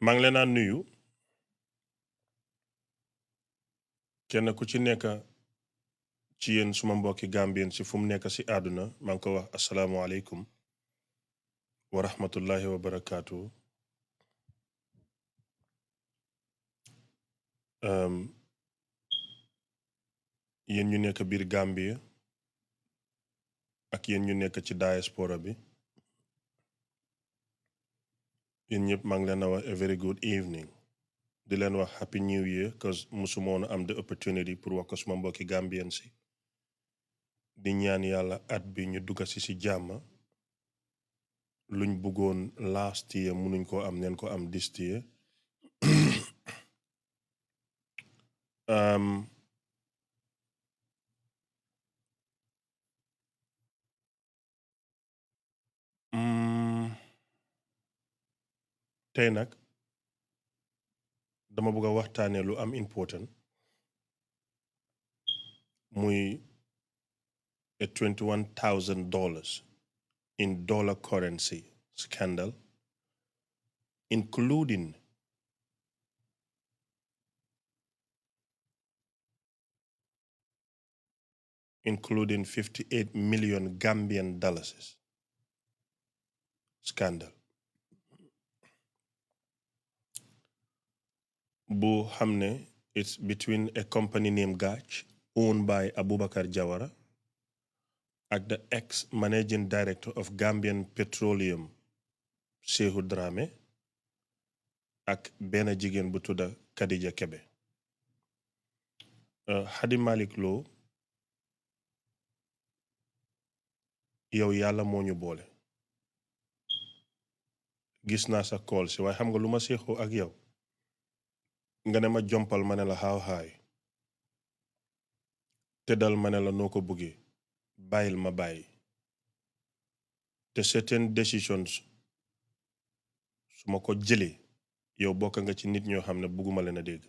maa ngi leen a nuyu kenn ku ci nekk ci yéen suma mbokki gambien si fu mu nekk si àdduna maa ngi ko wax asalaamualeykum wa rahmatullahi wa barakaatu. Yéen ñu nekk biir Gambie ak yéen ñu nekk ci diaspora bi yéen ñëpp maa ngi leen a wax a very good evening di leen wax happy new year cause musumoon am the opportunity pour wax ko suma mbokki gambien si di ñaan yàlla at bi ñu dugga si jàmm luñ bëggoon last year munuñ ko am neen ko am this year. tey nag dama bëgg a waxtaanee lu am important muy a $21,000 in dollar currency scandal, including $58 million Gambian dollars scandal bu xam ne it's between a company named Gach owned by Aboubackry Jawara ak the ex-managing director of Gampetrolium Shehou Drammeh ak benn jigéen bu tudda Khadija Kebe. Hadi Malik Lo yow yàlla moo ñu boole gis naa sa call si waaye xam nga lu ma seexoo ak yow nga ne ma jompal ma ne la how high te dal ma ne la noo ko buggee bàyyil ma bàyyi te certain decisions su ma ko jëlee yow bokk nga ci nit ñoo xam ne bugguma leen a dégg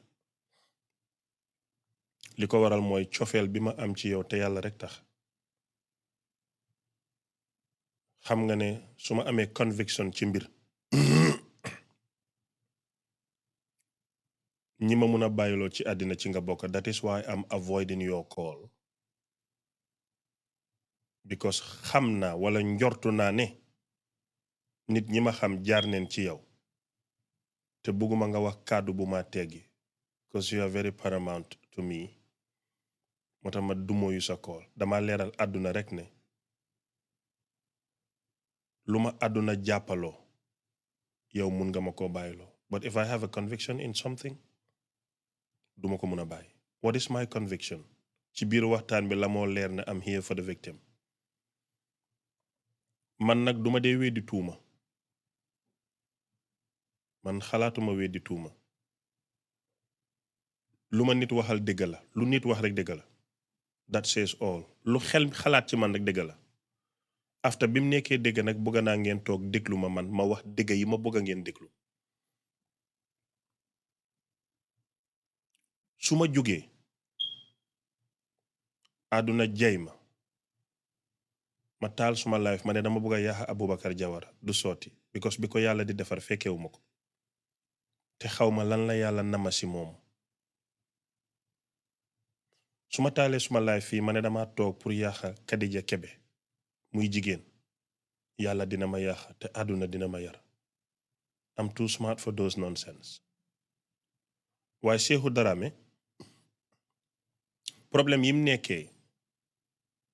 li ko waral mooy cofeel bi ma am ci yow te yàlla rek tax xam nga ne su ma amee conviction ci mbir ñi ma mun a bàyyiloo ci àddina ci nga bokk. That is why I'm avoiding your call because xam naa wala njortu naa ne nit ñi ma xam jaar neen ci yow te bugguma nga wax kàddu bu ma teggi because you are very paramount to me moo tax ma dumóoyu sa call dama leeral àdduna rek ne lu ma àdduna jàppaloo yow mun nga ma koo bàyyiloo but if I have a conviction in something duma ko mun a bàyyi. What is my conviction? ci biir waxtaan bi la moo leer ne am here for the victim. man nag duma dee weddi tuuma man xalaatuma weddi tuuma lu ma nit waxal dëgg la lu nit wax rek dëgg la that says all lu xel xalaat ci man rek dëgg la after bi mu nekkee dëgg nag bëgg naa ngeen toog déglu ma man ma wax dëgg yi ma bëgg a ngeen déglu su ma jógee àdduna jey ma taal suma life ma ne dama bëgg a yaaxa Aboubackry Jawara du sotti because bi ko yàlla di defar fekkewu ma ko te xawma lan la yàlla nama si moom su ma taalee suma life fii ma ne dama toog pour yaaxa Khadija Kebe muy jigéen yàlla dina ma yaaxa te àdduna dina ma yar I'm too smart for those nonsense. waaye Shehou Drammeh problème yim nekkee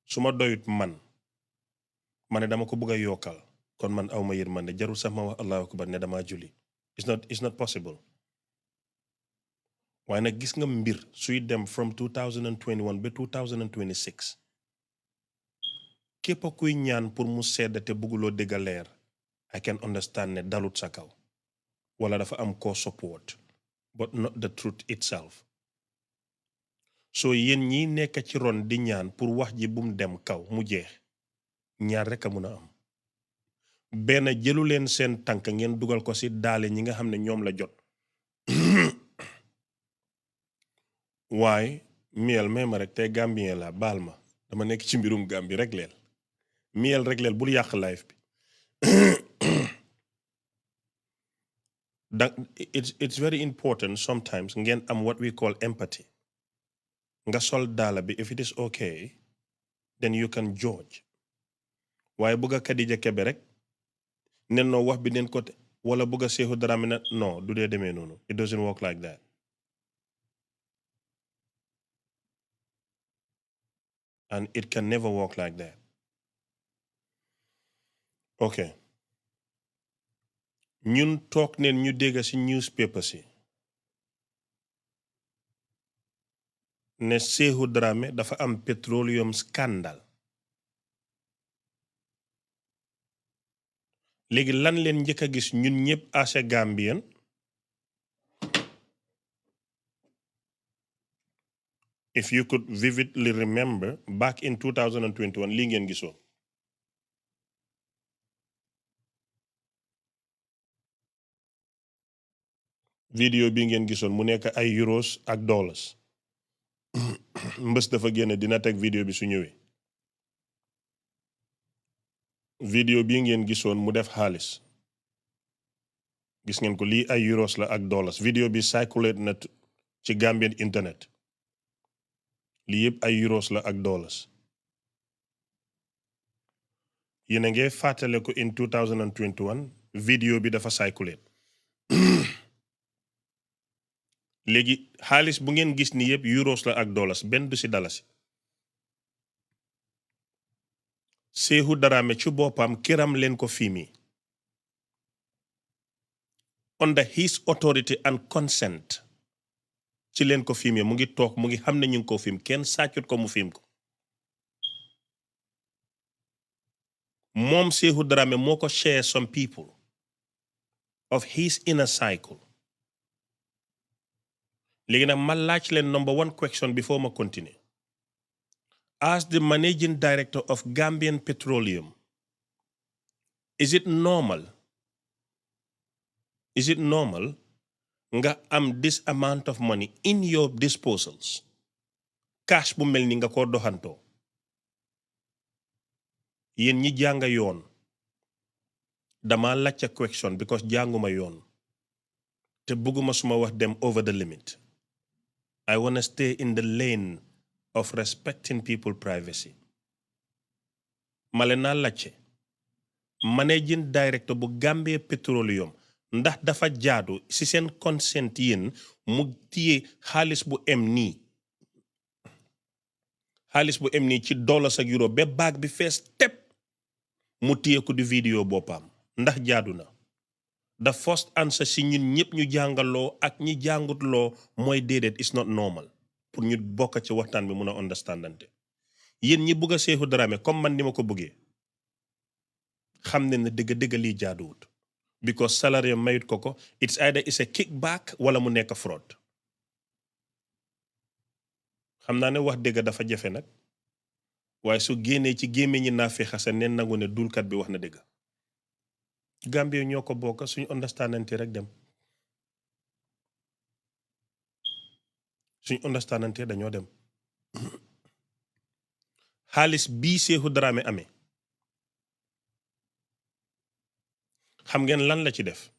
su ma doyut man ma ne dama ko bëgg a yokkal kon man awma yërmande jarul sax ma wax allahu akbar ne dama julli it's not possible. waaye nag gis nga mbir suy dem from 2021 ba 2026 képp kuy ñaan pour mu sedd te bëgguloo dégg leer I can understand ne dalut sa kaw wala dafa am ko support but not the truth itself. so yéen ñi nekk ci ron di ñaan pour wax ji bum dem kaw mu jeex ñaar rek a mun a am benn jëlu leen seen tànk ngeen dugal ko ci daale ñi nga xam ne ñoom la jot waaye miel may ma rek tey gambien la baal ma dama nekk ci mbirum Gambi rek leel bul yàq life bi It's very important sometimes ngeen am what we call empathy. Nga sol daala bi, if it is okay, then you can judge. Waaye buga Kadija Kebe rek nen no wax bi nen ko wala buga Shehou Drammeh na no du dee demee noonu. It doesn't work like that. And it can never work like that. Okay. Ñun toog neen ñu dégg ci newspaper si ne Shehou Drammeh dafa am petroleum scandal. Léegi lan leen njëkk a gis ñun ñëpp as a Gambian if you could vividly remember back in 2021 lii ngeen gisoon. Video bi ngeen gisoon mu nekk ay euros ak dollars. Mbës dafa génne dina teg video bi su ñëwee. Video bi ngeen gisoon mu def xaalis. Gis ngeen ko lii ay euros la ak dollars. Video bi circulate na ci Gambian internet. Lii yëpp ay euros la ak dollars. Yéen a ngi fàttale ko in 2021 video bi dafa circulate. Léegi xaalis bu ngeen gis ni yëpp euros la ak dollars benn du ci dalasi. Shehou Drammeh ci boppam kiram leen ko filmé. Under his authority and consent ci leen ko filmé mu ngi toog mu ngi xam ne ñu ngi ko film kenn sàccut ko mu film ko. Moom Shehou Drammeh moo ko share some people of his inner cycle. Léegi nag ma laaj leen number one question before ma continue. As the managing director of Gampetrolium, is it normal nga am this amount of money in your disposals cash bu mel ni nga ko doxantoo? Yéen ñi jànga yoon dama laajte question because jànguma yoon te bëgguma suma wax dem over the limit. I want to stay in the lane of respecting people's privacy. Malena laajte managing director bu Gambia Petroleum ndax dafa jaadu ci seen consent yéen mu téye xaalis bu em nii ci dollars ak euro ba baag bi fees tepp mu téye ko di vidéo boppam ndax jaadu na? The first answer si ñun ñëpp ñu jàngaloo ak ñi jàngutloo mooy déedéet it's not normal pour ñu bokk ci waxtaan bi mun a understandante. Yéen ñi bugg a Shehou Drammeh comme man ni ma ko bëggee xam ne ne dëgg lii jaaduwut because salary mayut ko it's either it's a kickback wala mu nekk fraud. xam naa ne wax dëgg dafa jafe nag waaye su génnee ci gémmiñ ñi naa fi xasa neen nangu ne dulkat bi wax na dëgg. Gambie ñoo ko bokk suñu understandante rek dem suñu understandante dañoo dem. xaalis bii Shehou Drammeh amee xam ngeen lan la ci def?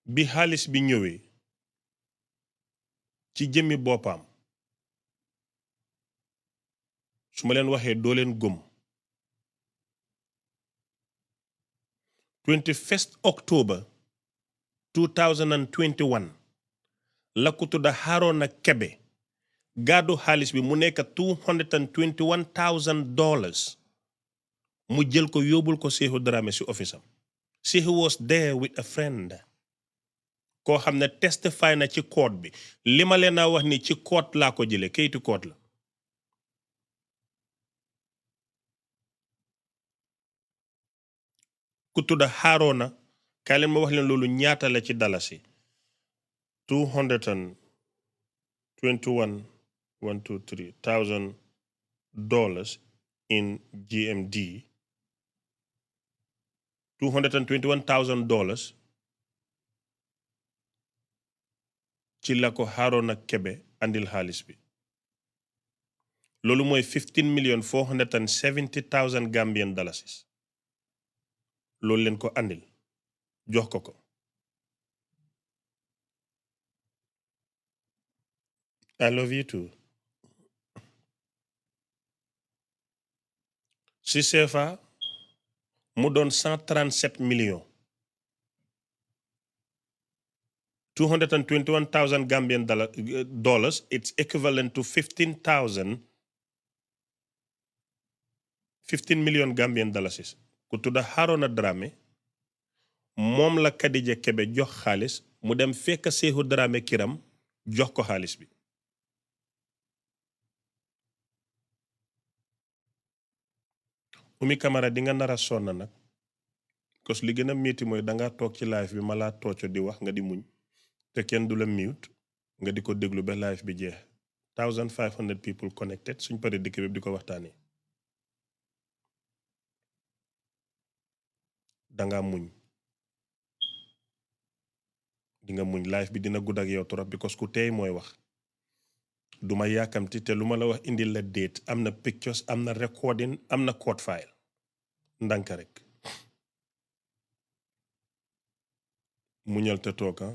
bi xaalis bi ñëwee ci jëmmi boppam su ma leen waxee doo leen gëm 21st October 2021 la ko tudda Haruna Kebe gàddu xaalis bi mu nekk $221,000 mu jël ko yóbbul ko Shehou Drammeh si office am. Shehou was there with a friend koo xam ne testify na ci court bi li ma leen a wax ni ci court laa ko jëlee kayitu court la. ku tudda Haruna kaay leen ma wax leen loolu ñaata la ci dalasi. 221,123,000 dollars in GMD. $221,000 ci la ko Haruna Kebe andil xaalis bi. loolu mooy 15,470,000 Gambian dalasis. loolu leen ko andil jox ko I love you too si CFA mu doon 137 millions 221,000 Gambian dollars. It's equivalent to 15 million Gambian dollars. Ku tudda Haruna Drammeh moom la Kadija Kebe jox xaalis mu dem fekk Shehou Drammeh kiram jox ko xaalis bi Umi Camara di nga nara sonna nag cause li gën a métti mooy danga toog ci live bi ma laa tooco di wax nga di muñ te kenn du la mute nga di ko déglu ba live bi jeex 1500 people connected suñ pare dëkk bi di ko waxtaanee danga muñ di nga muñ live bi dina gudd ak yow trop because ku tey mooy wax duma yàkkamti te lu ma la wax indil la date am na pictures am na recording am na code file ndanka rek muñal te tooka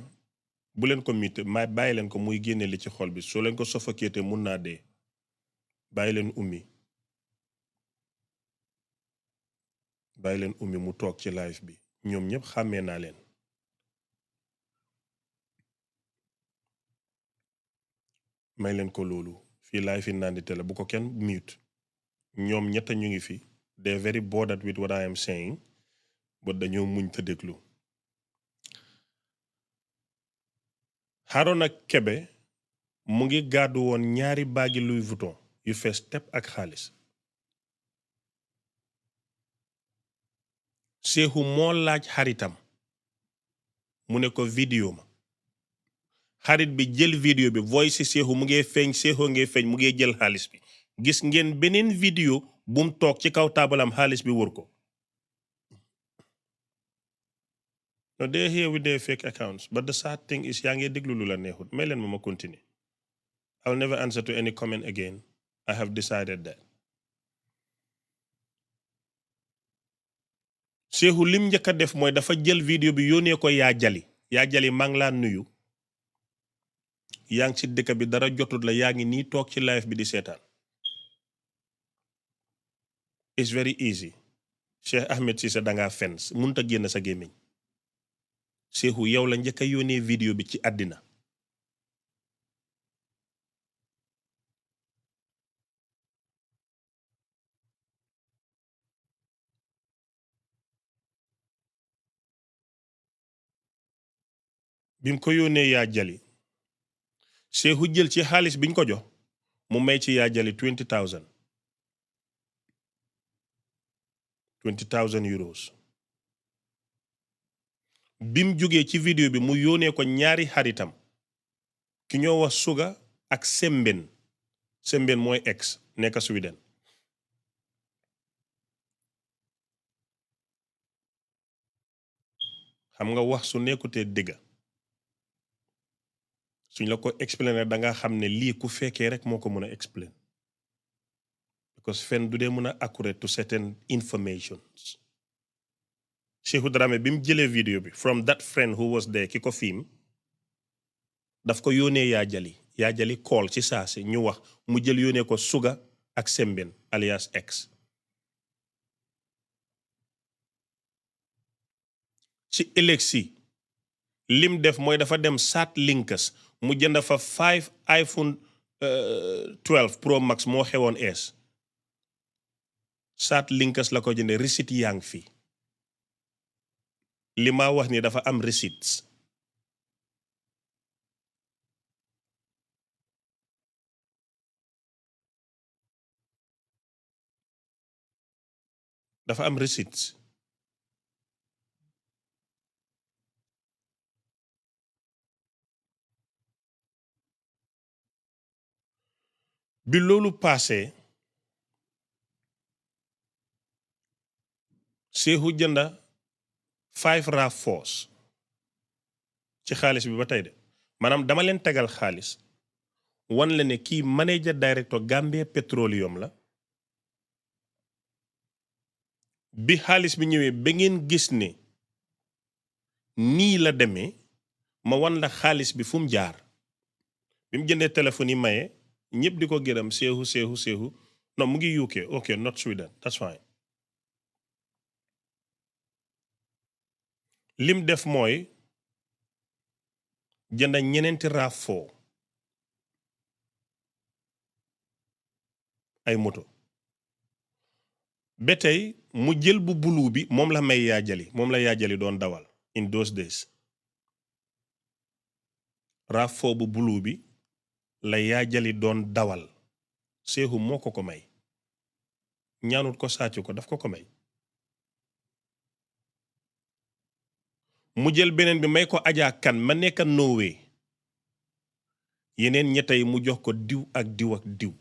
bu leen ko miite may bàyyi leen ko muy génne li ci xol bi soo leen ko suffoqué mun naa dee bàyyi leen ummi mu toog ci live bi ñoom ñëpp xàmmee naa leen may leen ko loolu fii live fi nandite la bu ko kenn mute ñoom ñetta ñu ngi fi they very bothered with what I am saying but dañoo muñ te déglu Haruna Kebe mu ngi gàddu woon ñaari baagi Louis Vuitton yu fees tepp ak xaalis Shehou moo laaj xaritam mu ne ko vidéo ma xarit bi jël vidéo bi voice Shehou mu ngee feeñ Shehou ngee feeñ mu ngee jël xaalis bi gis ngeen beneen vidéo bum toog ci kaw taabalam xaalis bi wër ko no they're here with their fake accounts but the sad thing is yaa ngi déglu lu la neexut may leen ma continue I'll never answer to any comment again I have decided that Shehou lim njëkk a def mooy dafa jël vidéo bi yónnee ko yaa jali maa ngi laa nuyu yaa ngi ci dëkk bi dara jotut la yaa ngi nii toog ci live bi di seetaan it's very easy Cheikh Ahmed Cissé dangaa fen munta génn sa gémmiñ Shehou yow la njëkk a yónnee vidéo bi ci àddina bim ko yónnee yaa jali Shehou jël ci xaalis biñ ko jox mu may ci yaa jali 20,000 euros bim jógee ci vidéo bi mu yónnee ko ñaari xaritam ki ñoo wax Suga ak Semben mooy ex nekk Sweden xam nga wax su nekkutee dëgga suñ la ko explainer da nga xam ne lii ku fekkee rek moo ko mën a explain because fen du dee mën a accurate to certain informations Shehou Drammeh bi mu jëlee vidéo bi from that friend who was there ki ko film daf ko yónnee yaa jali call ci saasi ñu wax mu jël yónnee ko Suga ak Semben alias X ci ëllëg si lim def mooy dafa dem saat linkas mu jënd fa 5 iPhone 12 Pro Max moo xewoon ees saat linkas la ko jënde receipt yaa ngi fi li ma wax ni dafa am receipts dafa am receipts bi loolu passé Shehou jënda 5 RAV4 ci xaalis bi ba tey de maanaam dama leen tegal xaalis wan la ne kii manager director Gampetrolium la bi xaalis bi ñëwee ba ngeen gis ne nii la demee ma wan la xaalis bi fu mu jaar bi mu jëndee téléphone yi maye ñëpp di ko gërëm Shehou non mu ngi UK ok not Sweden that's fine lim def mooy jënd ñeneenti RAV4 ay moto ba tey mu jël bu bulu bi moom la may yaajali moom la yaajali doon dawal in those days RAV4 bu bulu bi la yaajali doon dawal Shehou moo ko may ñaanut ko sàcc ko daf ko may mu jël beneen bi may ko Adja Kan ma nekk Norway yeneen ñettay mu jox ko diw ak diw ak diw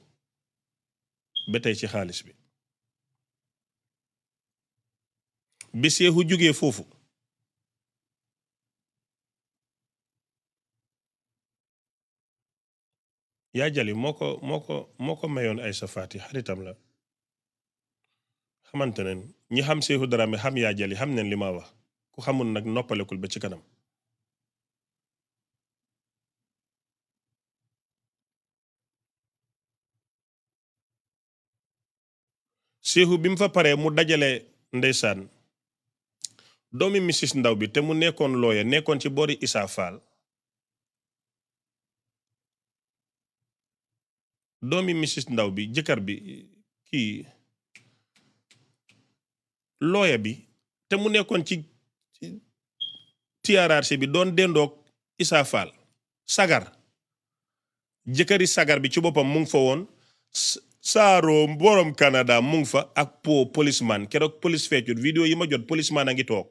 ba tey ci xaalis bi Shehou jógee foofu yaa jali moo ko mayoon ay safaati xaritam la xamante ne ñi xam Shehou Drammeh xam yaa jali xam neen li ma wax ku xamul nag noppalekul ba ci kanam Shehou bi mu fa paree mu dajale ndeysaan doomi Mrs Ndaw bi te mu nekkoon looya nekkoon ci boori Issa Faal doomi Mrs Ndaw bi jëkkër bi kii looya bi te mu nekkoon ci TRRC bi doon dendoog Issa Faal sagar jëkkëri sagar bi ci boppam mu ngi fa woon saaro borom Canada mu ngi fa ak policeman keroog police feccut vidéo yi ma jot policeman a ngi toog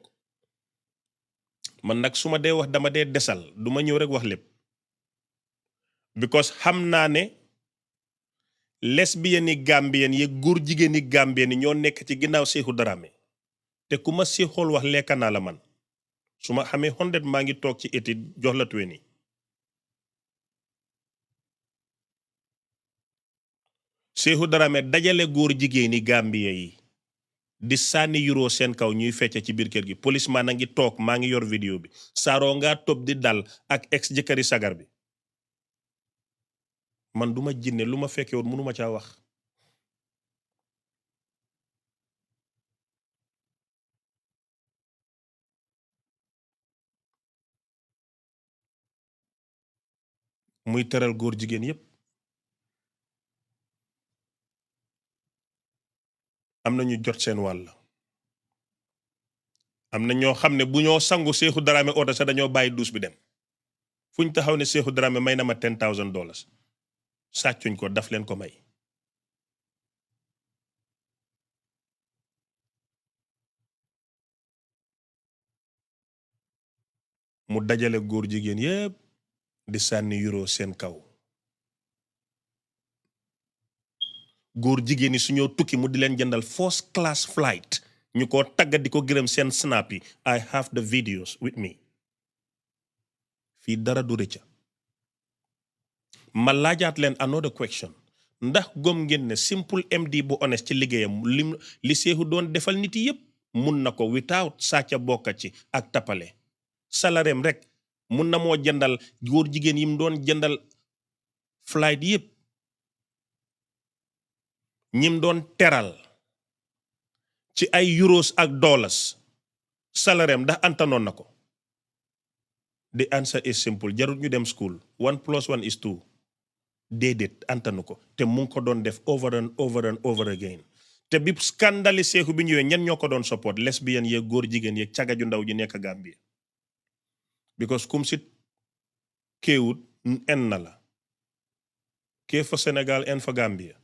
man nag su ma dee wax dama dee desal du ma ñëw rek wax lépp because xam naa ne lesbian yi Gambien yi góor jigéen yi Gambien yi ñoo nekk ci ginnaaw Shehou Drammeh te ku ma si xool wax lekka naa la man su ma xamee 100 maa ngi toog ci étude jox la 20 Shehou Drammeh dajale góor jigéeni Gambie yi di sànni euro seen kaw ñuy fecce ci biir kër gi policeman a ngi toog maa ngi yor vidéo bi saaroo ngaa topp di dal ak ex jëkkëri sagar bi man duma jinne lu ma fekke woon mënuma caa wax muy teral góor jigéen yépp am na ñu jot seen wàll am na ñoo xam ne bu ñoo sangu Shehou Drammeh oto sax dañoo bàyyi duus bi dem fu ñu taxaw ne Shehou Drammeh may na ma $10,000 sàccuñ ko daf leen ko may mu dajale góor jigéen yépp di sànni euro seen kaw góor jigéen yi su ñoo tukki mu di leen jëndal first class flight ñu ko tagga di ko gërëm seen snap yi I have the videos with me fii dara du rëcca ma laajaat leen another question ndax gom ngeen ne simple MD bu honest ci liggéeyam li Shehou doon defal nit yépp mun na ko without sàcca bokka ci ak tappale salareem rek mun na moo jëndal góor jigéen yim doon jëndal flight yépp ñim doon teral ci ay euros ak dollars salareem ndax antanoon na ko the answer is simple jarut ñu dem school 1 + 1 is 2 déedéet antanu ko te mu ngi ko doon def over and over and over again te bi scandale Shehou bi ñëwee ñen ñoo ko doon support lesbian yeeg góor jigéen yeeg caga ju ndaw ji nekk Gambie because kum si kéewut en na la kee fa Sénégal en fa Gambie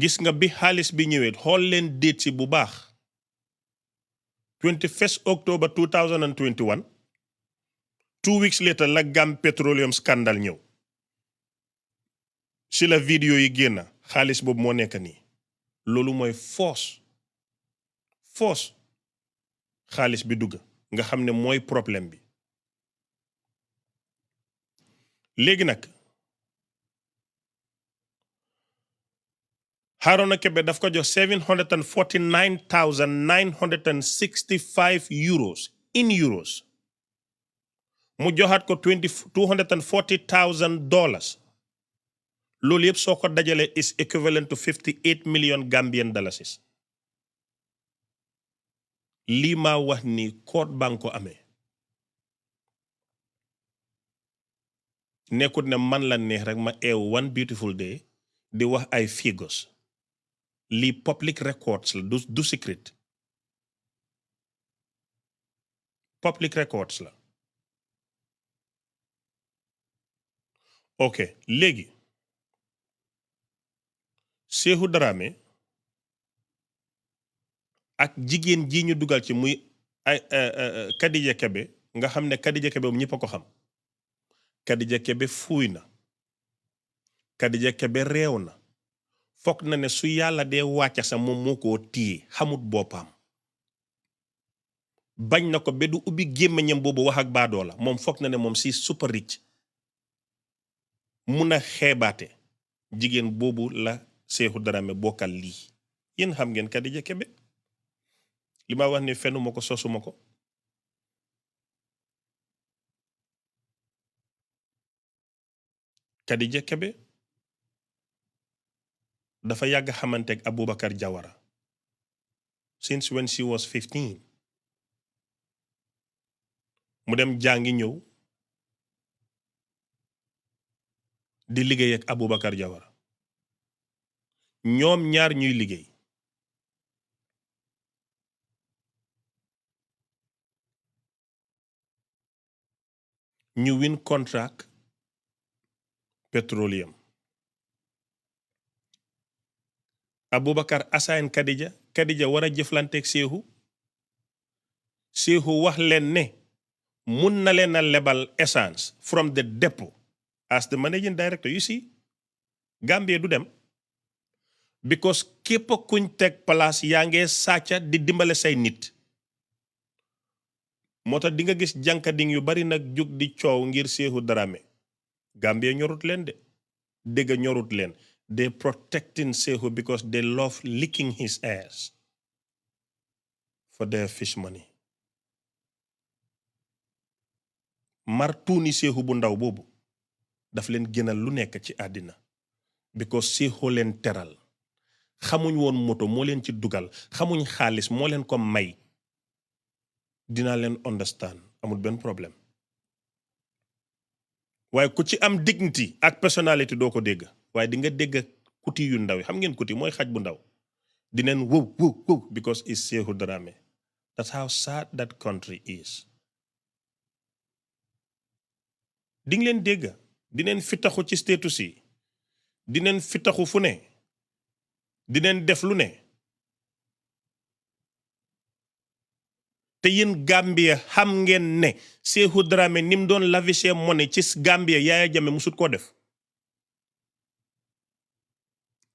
gis nga bi xaalis bi ñëwee xool leen déet si bu baax 21 October 2021 2 weeks later la Gampetrolium scandal ñëw si la vidéo yi génn xaalis boobu moo nekk nii loolu mooy force xaalis bi dugg nga xam ne mooy problème bi léegi nag Haruna Kebe daf ko jox 749,965 euros in euros. Mu joxaat ko $240,000. Loolu yëpp soo ko dajalee is equivalent to 58 million Gambian dollars. Lii maa wax ni court bank ko amee. Nekkut ne man la neex rek ma eew one beautiful day di wax ay figures. Lii public records la du secret. Public records la. ok léegi Shehou Drammeh ak jigéen ji ñu dugal ci muy ay Kadija Kebe nga xam ne Kadija Kebe moom ñëpp a ko xam. Kadija Kebe fuuy na. Kadija Kebe réew na. foog na ne su yàlla dee wàcca sa moom moo koo téye xamut boppam. bañ na ko ba du ubbi gémmiñam boobu wax ak baadoo la moom foog na ne moom si super rich. mun a xeebaate jigéen boobu la Shehou Drammeh bokkal lii. yéen xam ngeen Kadija Kebe li ma wax ne fenuma ko sosuma ko. Kadija Kebe dafa yàgg xamante ak Aboubackry Jawara since when she was 15. mu dem jàngi ñëw di liggéey ak Aboubackry Jawara ñoom ñaar ñuy liggéey. ñu win contract Petroleum. Aboubackry assign Kadija war a jëflanteeg Shehou. Shehou wax leen ne mun na leen a lebal essence from the depot as the managing director. You see Gambia du dem because képp kuñ teg place yaa ngee sàcca di dimbale say nit. moo tax di nga gis jànkading yu bari nag jug di coow ngir Shehou Drammeh. Gambia ñorut leen de dégg ñorut leen. They protecting Shehou because they love licking his ass for their fish money. martuuni Shehou bu ndaw boobu daf leen gënal lu nekk ci àddina because Shehou leen teral. xamuñ woon moto moo leen ci dugal xamuñ xaalis moo leen ko may. dinaa leen understand amul benn problème waaye ku ci am dignity ak personnalité doo ko dégg waaye di nga dégg kuti yu ndaw yi xam ngeen kuti mooy xaj bu ndaw dineen wow because it's Shehou Drammeh. That's how sad that country is. di nga leen dégg dineen fitaxu ci status yi dineen fitaxu fu ne dineen def lu ne te yéen Gambia xam ngeen ne Shehou Drammeh ni mu doon lavisher money ci Gambia Yaya Jammeh musut koo def.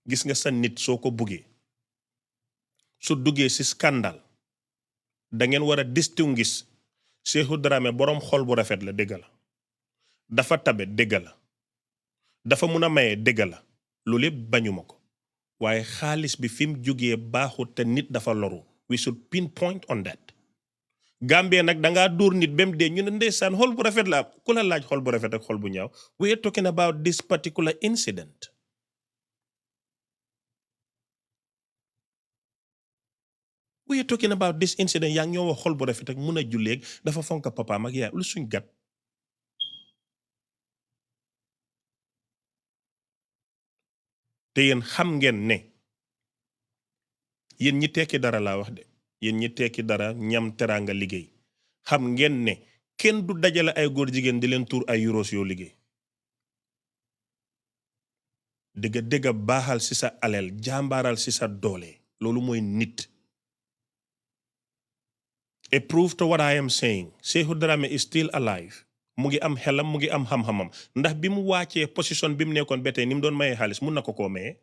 gis nga sa nit soo ko buggee su duggee ci scandale da ngeen war a distinguish Shehou Drammeh boroom xol bu rafet la dégg la. dafa tabe dégg la. dafa mun a maye dégg la. loolu yëpp bañuma ko waaye xaalis bi fi mu jógee baaxut te nit dafa loru. we should pinpoint on that. Gambia nag dangaa dóor nit ba mu dee ñu ne ndeysaan xol bu rafet la ku la laaj xol bu rafet ak xol bu ñaaw. we are talking about this particular incident. we are talking about this incident yaa ngi ñoo wax xol bu rafet ak mun a julleeg dafa fonk papaam ak yaay lu suñ gat. te yéen xam ngeen ne yéen ñi tekki dara laa wax de yéen ñi tekki dara ñam teraanga liggéey xam ngeen ne kenn du dajale ay góor jigéen di leen tuur ay euros yoo liggéey. dëgga baaxal ci sa alal jàmbaaral ci sa doole loolu mooy nit. a proof to what I am saying. Shehou Drammeh is still alive. mu ngi am xelam mu ngi am xam-xamam ndax bi mu wàccee position bi mu nekkoon ba tey ni mu doon mayee xaalis mun na ko koo mayee.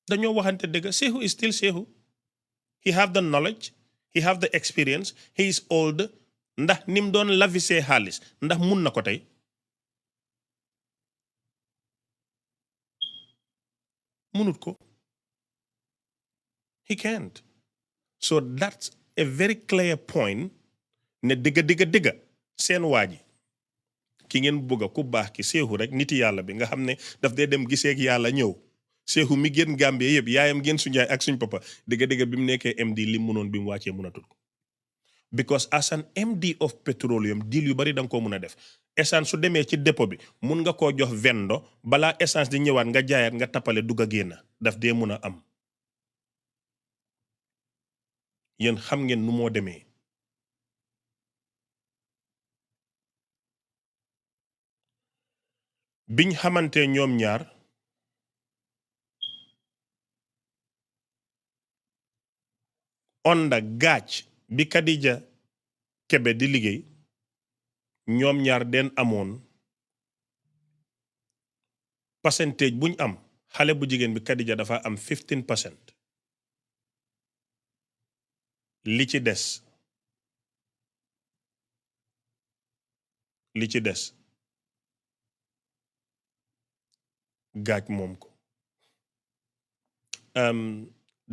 dañoo waxante dëgg Shehou is still Shehou. he have the knowledge he have the experience he is old ndax ni mu doon lavisser xaalis ndax mun na ko tey. munut ko. He can't. So that's a very clear point ne digga seen waa ji ki ngeen bëgga ku baax ki Shehou rek niti yàlla bi nga xam ne daf dee dem giseeg yàlla ñëw Shehou mi génn Gambie yëpp yaayam génn suñu yaay ak suñ papa digga bi mu nekkee MD li mu mënoon bi mu wàccee mënatul ko because as an MD of petroleum deal yu bari da nga koo mun a def essence su demee ci dépôt bi mun nga koo jox vendo balaa essence di ñëwaat nga jaayaat nga tappale dugg a génn daf dee mun a am yéen xam ngeen nu moo demee biñ xamante ñoom ñaar onda gaaj bi Kadija Kebe di liggéey ñoom ñaar den amoon percentage buñ am xale bu jigéen bi Kadija dafa am 15% li ci des gaaj moom ko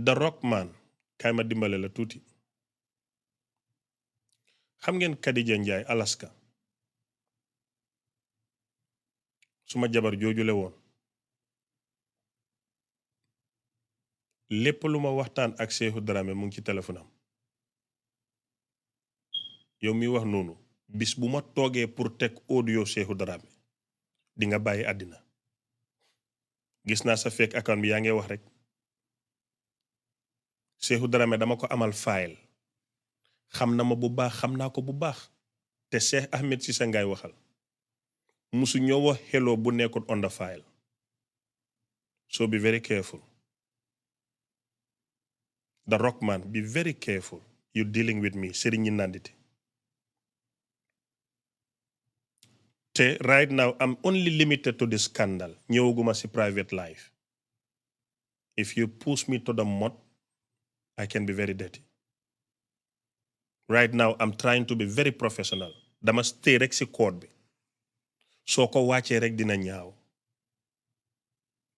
the Rockman kaay ma dimbale la tuuti xam ngeen Kadija Njaay Alaska suma jabar joojule woon lépp lu ma waxtaan ak Shehou Drammeh mu ngi ci téléphone am yow mi wax noonu bis bu ma toogee pour teg audio Shehou Drammeh di nga bàyyi àddina gis naa sa fekk account bi yaa ngi wax rek Shehou Drammeh dama ko amal file xam na ma bu baax xam naa ko bu baax te Cheikh Ahmed Cissé ngay waxal musu ñoo wax hello bu nekkul on the file so be very careful the Rockman be very careful you dealing with me Serigne Nandite te right now I'm only limited to this scandal ñëwaguma si private life if you push me to the mud I can be very dirty right now I'm trying to be very professional dama stay rek si code bi soo ko wàccee rek dina ñaaw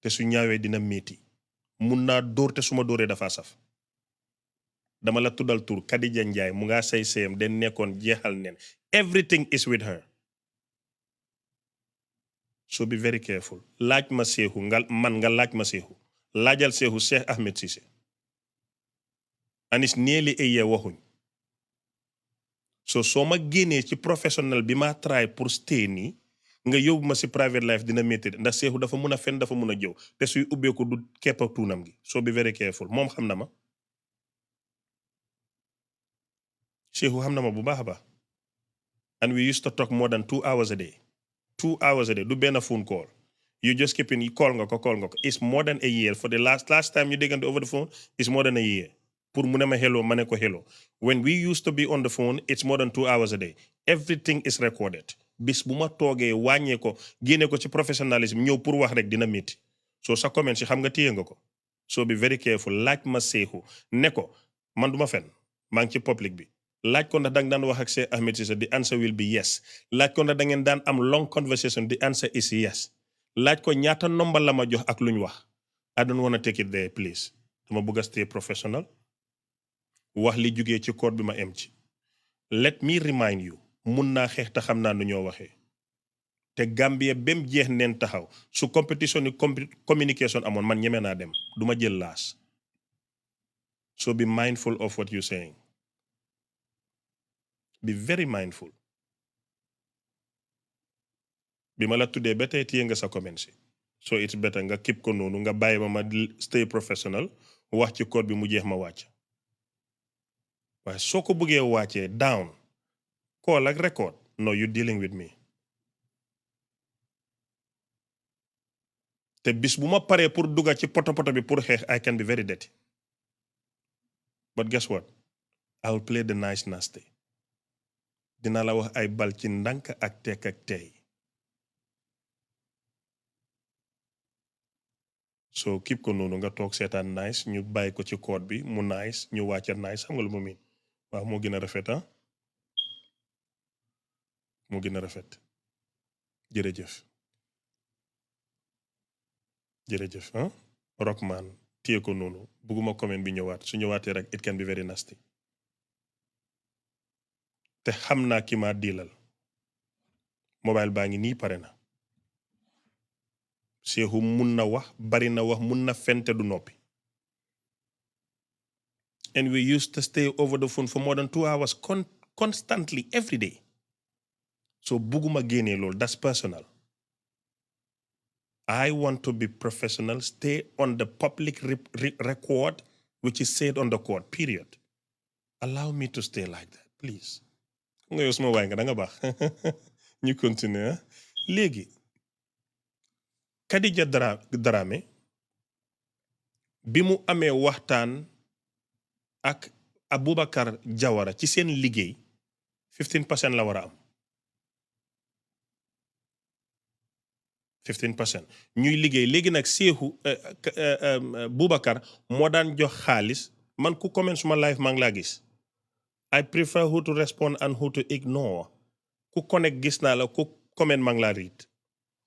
te su ñaawee dina métti mun naa dóor te su ma dóoree dafa saf dama la tuddal tur Kadija Njaay mu ngaa say seyam den nekkoon jeexal neen everything is with her so be very careful laaj ma Shehou nga laaj ma Shehou laajal Shehou Cheikh Ahmed Cissé and it's nearly a year waxuñ so soo ma génnee ci professionnel bi ma try pour stay nii nga yóbbu ma si private life dina métti ndax Shehou dafa mun a fen dafa mun a jëw te suy ubbeeku du kepp ak tuunam gi so be very careful moom xam na ma Shehou xam na ma bu baax a baax and we used to talk more than 2 hours a day 2 hours a day du benn phone call you just keep in call nga ko it's more than a year for the last time you déggante over the phone it's more than a year pour mu ne ma hello ma ne ko hello when we used to be on the phone it's more than 2 hours a day everything is recorded bis bu ma toogee wàññee ko génne ko ci professionnalisme ñëw pour wax rek dina métti so sa comment si xam nga téye nga ko so be very careful laaj ma Shehou ne ko man du ma fen maa ngi ci public bi laaj ko ndax da nga daan wax ak Cheikh Ahmed Cissé the answer will be yes laaj ko ndax da ngeen daan am long conversation the answer is yes laaj ko ñaata nomba la ma jox ak lu ñu wax I don't want to take it there please dama bëgg a stay professional wax li jugee ci code bi ma em ci let me remind you mun naa xeex te xam naa nu ñoo waxee te Gambie bem jeex neen taxaw su competition ni communication amoon man ñeme naa dem du ma jël laas so be mindful of what you saying be very mindful bi ma la tuddee ba tey téye nga sa comment si so it's better nga keep ko noonu nga bàyyi ma stay professional wax ci code bi mu jeex ma wàcc waaye soo ko bëggee wàccee down call ak record no you dealing with me te bis bu ma paree pour dugga ci poto bi pour xeex I can be very dirty but guess what I will play the nice nasty dina la wax ay bal ci ndànk ak tekk ak tey so keep ko noonu nga toog seetaan nice ñu bàyyi ko ci code bi mu nice ñu wàcce nice xam nga lu ma miin waaw moo gën a rafet moo gën a rafet jërëjëf Rockman téye ko noonu bugguma comment bi ñëwaat su ñëwaatee rek it can be very nasty te xam naa ki ma diilal mobile baa ngi nii pare na Shehou mun na wax bari na wax mun na fente du noppi and we used to stay over the phone for more than 2 hours constantly every day so bugguma génnee loolu that's personal I want to be professional stay on the public record which is said on the court period allow me to stay like that please nga yow suma waay nga da nga baax ñu continuer léegi Khadija Drammeh bi mu amee waxtaan ak Aboubackry Jawara ci seen liggéey 15% la war a am 15% ñuy liggéey léegi nag Shehou Boubacar moo daan jox xaalis man ku comment suma live maa ngi laa gis I prefer who to respond and who to ignore ku connect gis naa la ku comment maa ngi laa read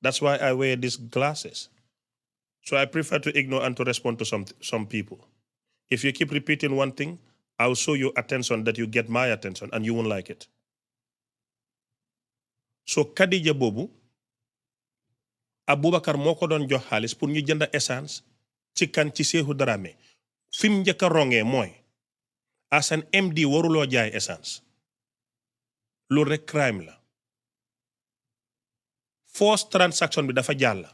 that's why I wear these glasses so I prefer to ignore and to respond to some people if you keep repeating one thing I'll show you attention that you get my attention and you won't like it so Khadija boobu Aboubackry moo ko doon jox xaalis pour ñu jënd essence ci kan ci Shehou Drammeh fi mu njëkk a rongee mooy as an MD waruloo jaay essence loolu rek crime la first transaction bi dafa jàll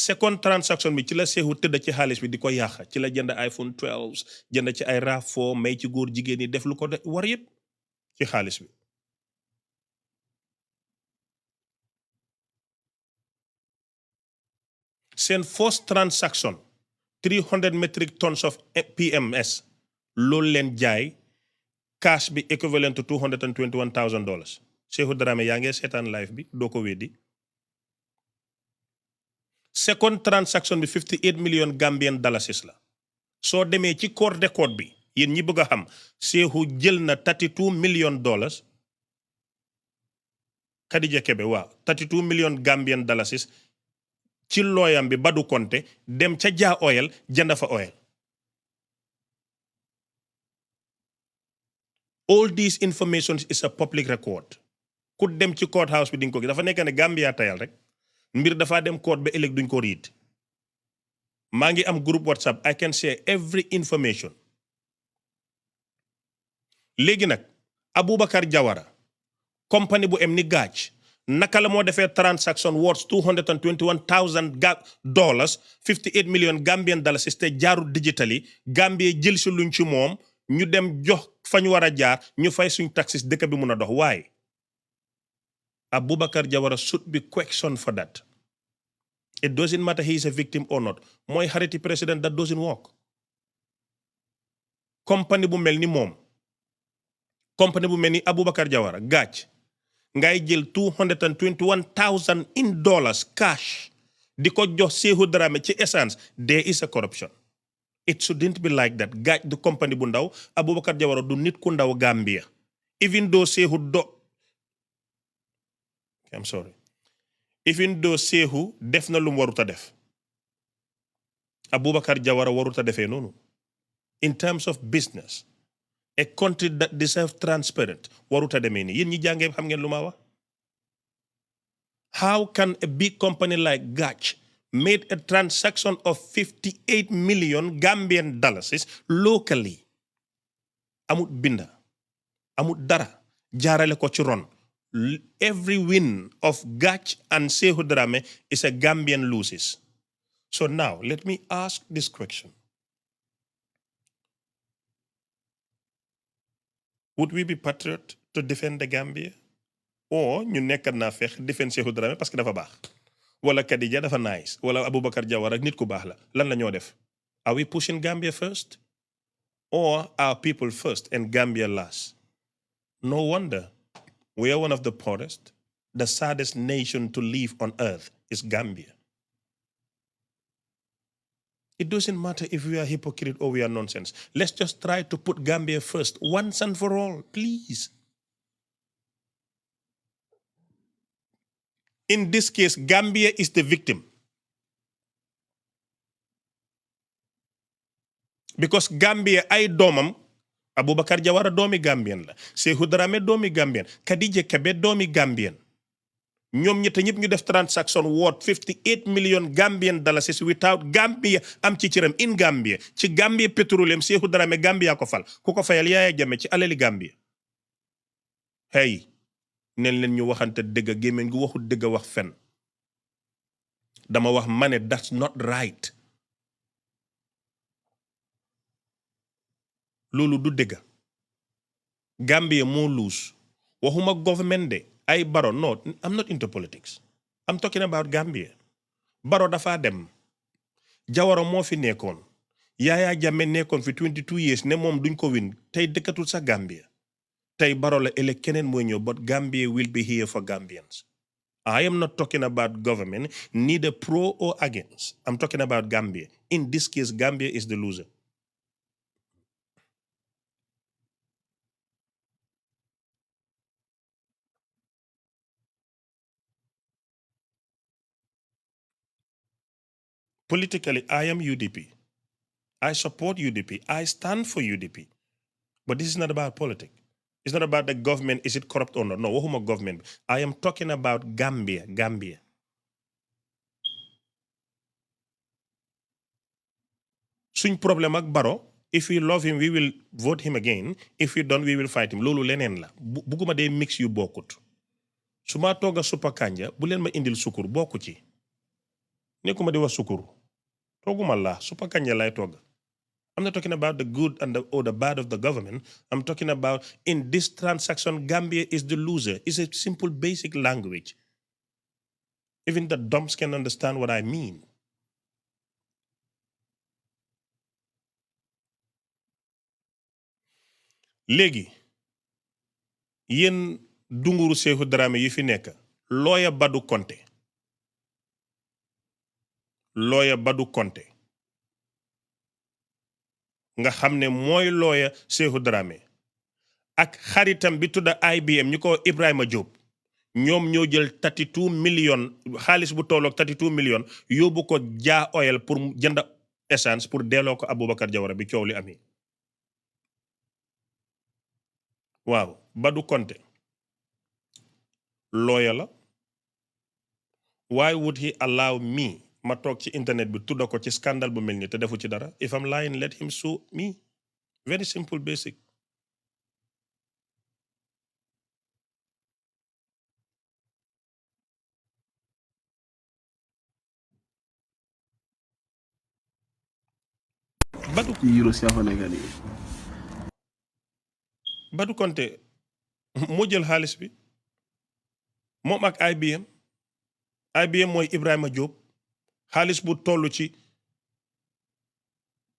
second transaction bi ci la Shehou tëdd ci xaalis bi di ko yàq ci la jënd iPhone 12 jënd ci ay RAV4 may ci góor jigéen ñi def lu ko war yëpp ci xaalis bi seen first transaction 300 metric tons of PMS loolu leen jaay cash bi equivalent to $221,000 Shehou Drammeh yaa ngi seetaan live bi doo ko weddi second transaction bi 58 million Gambian dalasis la soo demee ci corps de code bi yéen ñi bëgg a xam Shehou jël na $32 million Khadija Kebe waaw 32 million Gambian dalasis ci looyam bi Badu Konte dem ca Jaa Oil jënd fa oil all these informations is a public record ku dem ci court house bi di nga ko gis dafa nekk ne Gambia tayal rek mbir dafa dem court ba ëllëg duñ ko riit maa ngi am groupe WhatsApp I can share every information léegi nag Aboubackry Jawara company bu em ni gaaj naka la moo defee transaction worth $221,000 58 million Gambian dollars te jaarul digitally Gambie jël si luñ ci moom ñu dem jox fa ñu war a jaar ñu fay suñ taxes dëkk bi mun a dox waaye Aboubackry Jawara should be questioned for that it doesn't matter he is a victim or not mooy xariti président that doesn't work company bu mel ni moom company bu mel ni Aboubackry Jawara gaaj ngay jël $221,000 in dollars cash di ko jox Shehou Drammeh ci essence there is a corruption it shouldn't be like that gaaj du company bu ndaw Aboubackry Jawara du nit ku ndaw Gambia even though Shehou def na lu mu warut a def Aboubackry Jawara warut a defee noonu in terms of business a country that deserves transparent warut a demee nii yéen ñi jàngee xam ngeen lu ma wax how can a big company like Gach made a transaction of 58 million Gambian dollars locally amut binda amut dara jaarale ko ci ron every win of Gach and Shehou Drammeh is a Gambian loses so now let me ask this question would we be patriot to defend the Gambia or ñu nekkat naa fex defend Shehou Drammeh parce que dafa baax wala Khadija dafa nice wala Aboubackry Jawara nit ku baax la lan la ñoo def are we pushing Gambia first or our people first and Gambia last no wonder we are one of the poorest the saddest nation to live on earth is Gambia it doesn't matter if we are hypocrite or we are nonsense let's just try to put Gambia first once and for all please in this case Gambia is the victim because Gambia ay doomam Aboubackry Jawara doomi Gambien la Shehou Drammeh doomi Gambien Kadija Kebe doomi Gambien ñoom ñett ñëpp ñu def transaction worth 58 million Gambian dollars without Gambia am ci cëram in Gambia ci Gambia Petroleum Shehou Drammeh Gambia ko fal ku ko fayal Yaya Jammeh ci alali Gambia hey neen leen ñu waxante dëgg gémmiñ gu waxul dëgg wax fen dama wax ma ne that's not right loolu du dëgg Gambia moo luus waxuma government de ay Baro no I'm not into politics I'm talking about Gambia Baro dafa dem Jawara moo fi nekkoon Yaya Jammeh nekkoon fi 22 years ne moom duñ ko win tey dëkkatul sa Gambia tey Baro la ëllëg keneen mooy ñëw but Gambia will be here for Gambians I am not talking about government neither pro or against I'm talking about Gambia in this case Gambia is the loser politically I am UDP I support UDP I stand for UDP but this is not about politics it's not about the government is it corrupt or not no waxuma government I am talking about Gambia suñ problème ak Baro if we love him we will vote him again if we don't we will fight him loolu leneen la bugguma dee mix yu bokkut su ma tooga suppa kanja bu leen ma indil sukur bokku ci nekkuma di wax sukur tooguma la suppa kanja lay togg I'm not talking about the good and or the bad of the government I'm talking about in this transaction Gambia is the loser it's a simple basic language even the dumps can understand what I mean léegi yéen dunguru Shehou Drammeh yi fi nekk lawyer Badou Konte nga xam ne mooy lawyer Shehou Drammeh ak xaritam bi tudda IBM ñu ko Ibrahima Diop ñoom ñoo jël 32 million xaalis bu tolloog 32 million yóbbu ko Jah Oil pour jënd essence pour delloo ko Aboubackry Jawara bi coow li amee waaw Badou Konte lawyer la why would he allow me ma toog ci internet bi tudda ko ci scandale bu mel ni te defu ci dara if I'm lying let him sue me very simple basic Badou Konte moo jël xaalis bi moom ak IBM mooy Ibrahima Diop xaalis bu toll ci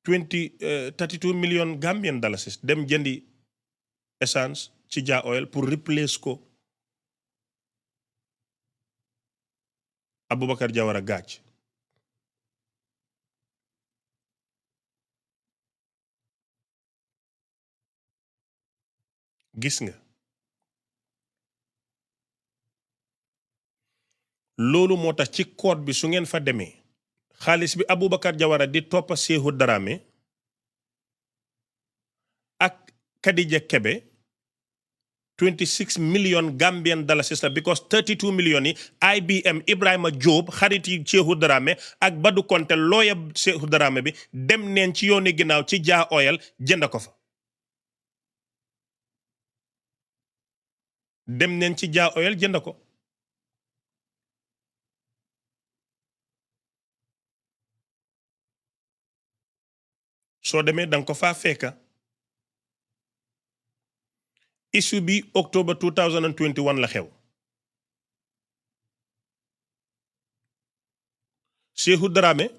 32 million Gambian dollars dem jëndi essence ci Jah Oil pour replace ko Aboubackry Jawara gaac gis nga loolu moo tax ci code bi su ngeen fa demee xaalis bi Aboubackry Jawara di toppa Shehou Drammeh ak Kadija Kebe 26 million Gambian dollars la because 32 million yi IBM Ibrahima Diop xarit yi Shehou Drammeh ak Badou Konte lawyer Shehou Drammeh bi dem neen ci yooni ginnaaw ci Jah Oil jënd ko fa dem neen ci Jah Oil jënd ko soo demee danga ko faa fekka issue bi October 2021 la xew Shehou Drammeh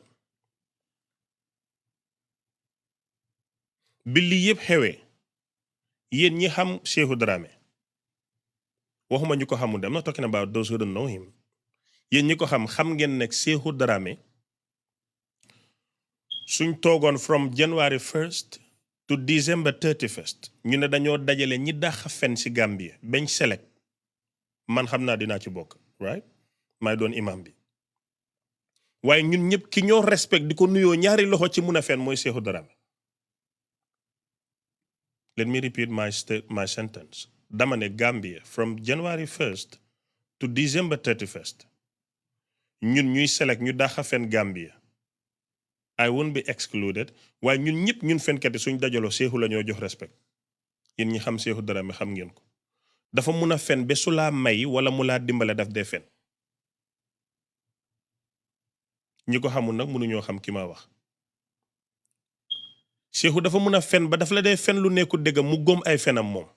bi lii yëpp xewee yéen ñi xam Shehou Drammeh waxuma ñu ko xamul dem I'm not talking about those who don't know him yéen ñi ko xam ngeen nekk Shehou Drammeh suñ toogoon from January 1st to December 31st ñu ne dañoo dajale ñi dax fen ci Gambia bañ select man xam naa dinaa ci bokk right may doon imam bi waaye ñun ñëpp ki ñoo respect di ko nuyoo ñaari loxo ci mun a fen mooy Shehou Drammeh let me repeat my sentence dama ne Gambia from January 1st to December 31st ñun ñuy select ñu daxa fen Gambia I won't be excluded waaye ñun ñëpp ñun fenkat yi suñ dajaloo Shehou la ñoo jox respect yéen ñi xam Shehou Drammeh xam ngeen ko dafa mun a fen ba su laa may wala mu laa dimbale daf dee fen ñi ko xamul nag mënuñoo xam ki ma wax Shehou dafa mun a fen ba daf la dee fen lu nekkul dëgg mu góom ay fenam moom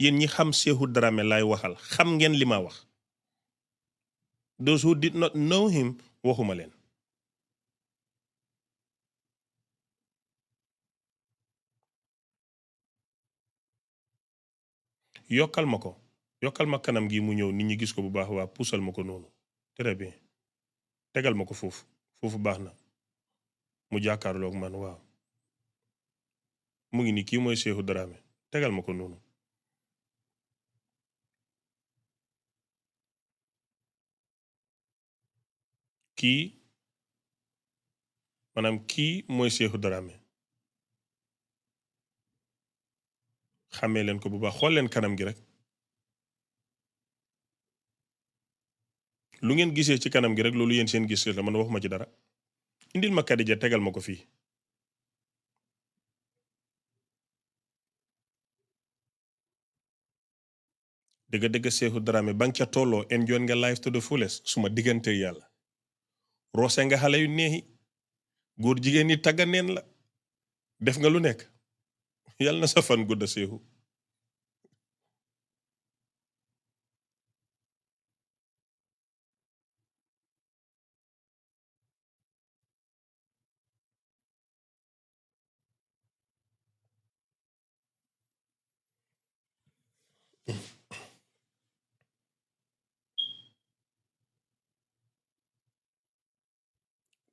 yéen ñi xam Shehou Drammeh laay waxal xam ngeen li ma wax those who did not know him waxuma leen yokkal ma kanam gi mu ñëw nit ñi gis ko bu baax waa puusal ma ko noonu très bien tegal ma ko foofu baax na mu jàkkaarloog man waaw mu ngi ni kii mooy Shehou Drammeh tegal ma ko noonu kii mooy Shehou Drammeh xamee leen ko bu baax xool leen kanam gi rek lu ngeen gisee ci kanam gi rek loolu yéen seen gis la man waxuma ci dara indil ma Kadija tegal ma ko fii dëgg Shehou Drammeh ba nga ca tolloo enjoy nga life to the fullest suma diggante yàlla roose nga xale yu neexi góor jigéen ñi tagga neen la def nga lu nekk yàlla na sa fan gudda Shehou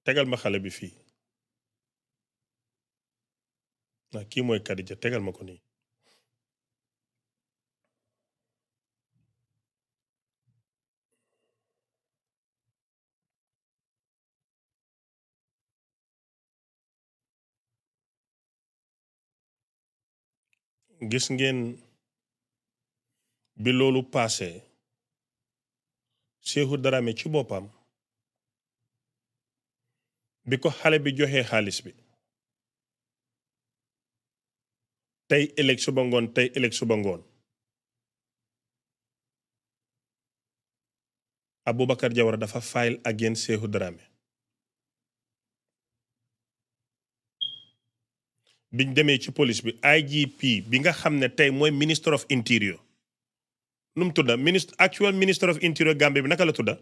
tegal ma xale bi fii kii mooy Kadija tegal ma ko nii gis ngeen bi loolu paase Shehou Drammeh ci boppam bi ko xale bi joxee xaalis bi tey ëllëg suba ngoon Aboubackry Jawara dafa file against Shehou Drammeh biñ demee ci police bi IGP bi nga xam ne tey mooy minister of interior nu mu tudda actual minister of interior Gambie bi naka la tudda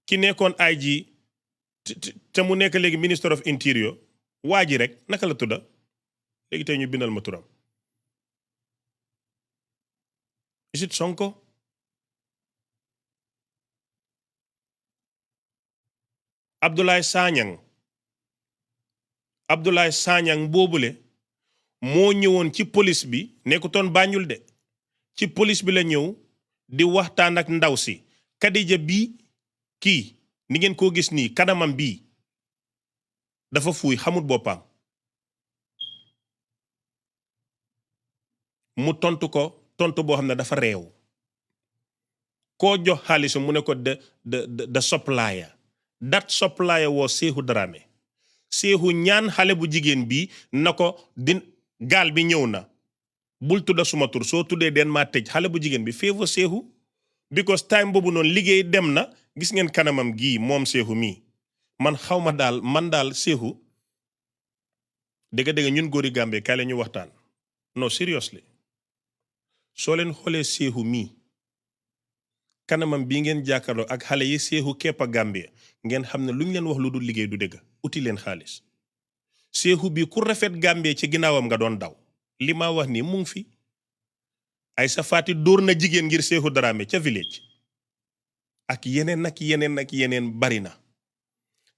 ki nekkoon IG te mu nekk léegi minister of interior waa ji rek naka la tudda léegi tey ñu bindal ma turam is it Sonko Abdoulaye Sanyang boobule moo ñëwoon ci police bi nekkutoon Banjul de ci police bi la ñëw di waxtaan ak ndaw si Kadija bii kii ni ngeen koo gis nii kanamam bii dafa fuuy xamut boppam mu tontu ko tontu boo xam ne dafa réew koo jox xaalis mu ne ko the supplier that supplier was Shehou Drammeh Shehou ñaan xale bu jigéen bi na ko gaal bi ñëw na bul tudda suma tur soo tuddee den maa tëj xale bu jigéen bi favor Shehou because time boobu noonu liggéey dem na gis ngeen kanamam gii moom Shehou mii man xawma daal Shehou dëgg ñun góori Gambie kaay la ñu waxtaan no seriously soo leen xoolee Shehou mii kanamam bii ngeen jàkkaarloo ak xale yi Shehou képp a Gambie ngeen xam ne lu ñu leen wax lu dul liggéey du dëgg uti leen xaalis Shehou bi ku rafet Gambie ci ginnaawam nga doon daw li ma wax nii mu ngi fi ay sa faati dóor na jigéen ngir Shehou Drammeh ca village ak yeneen bari na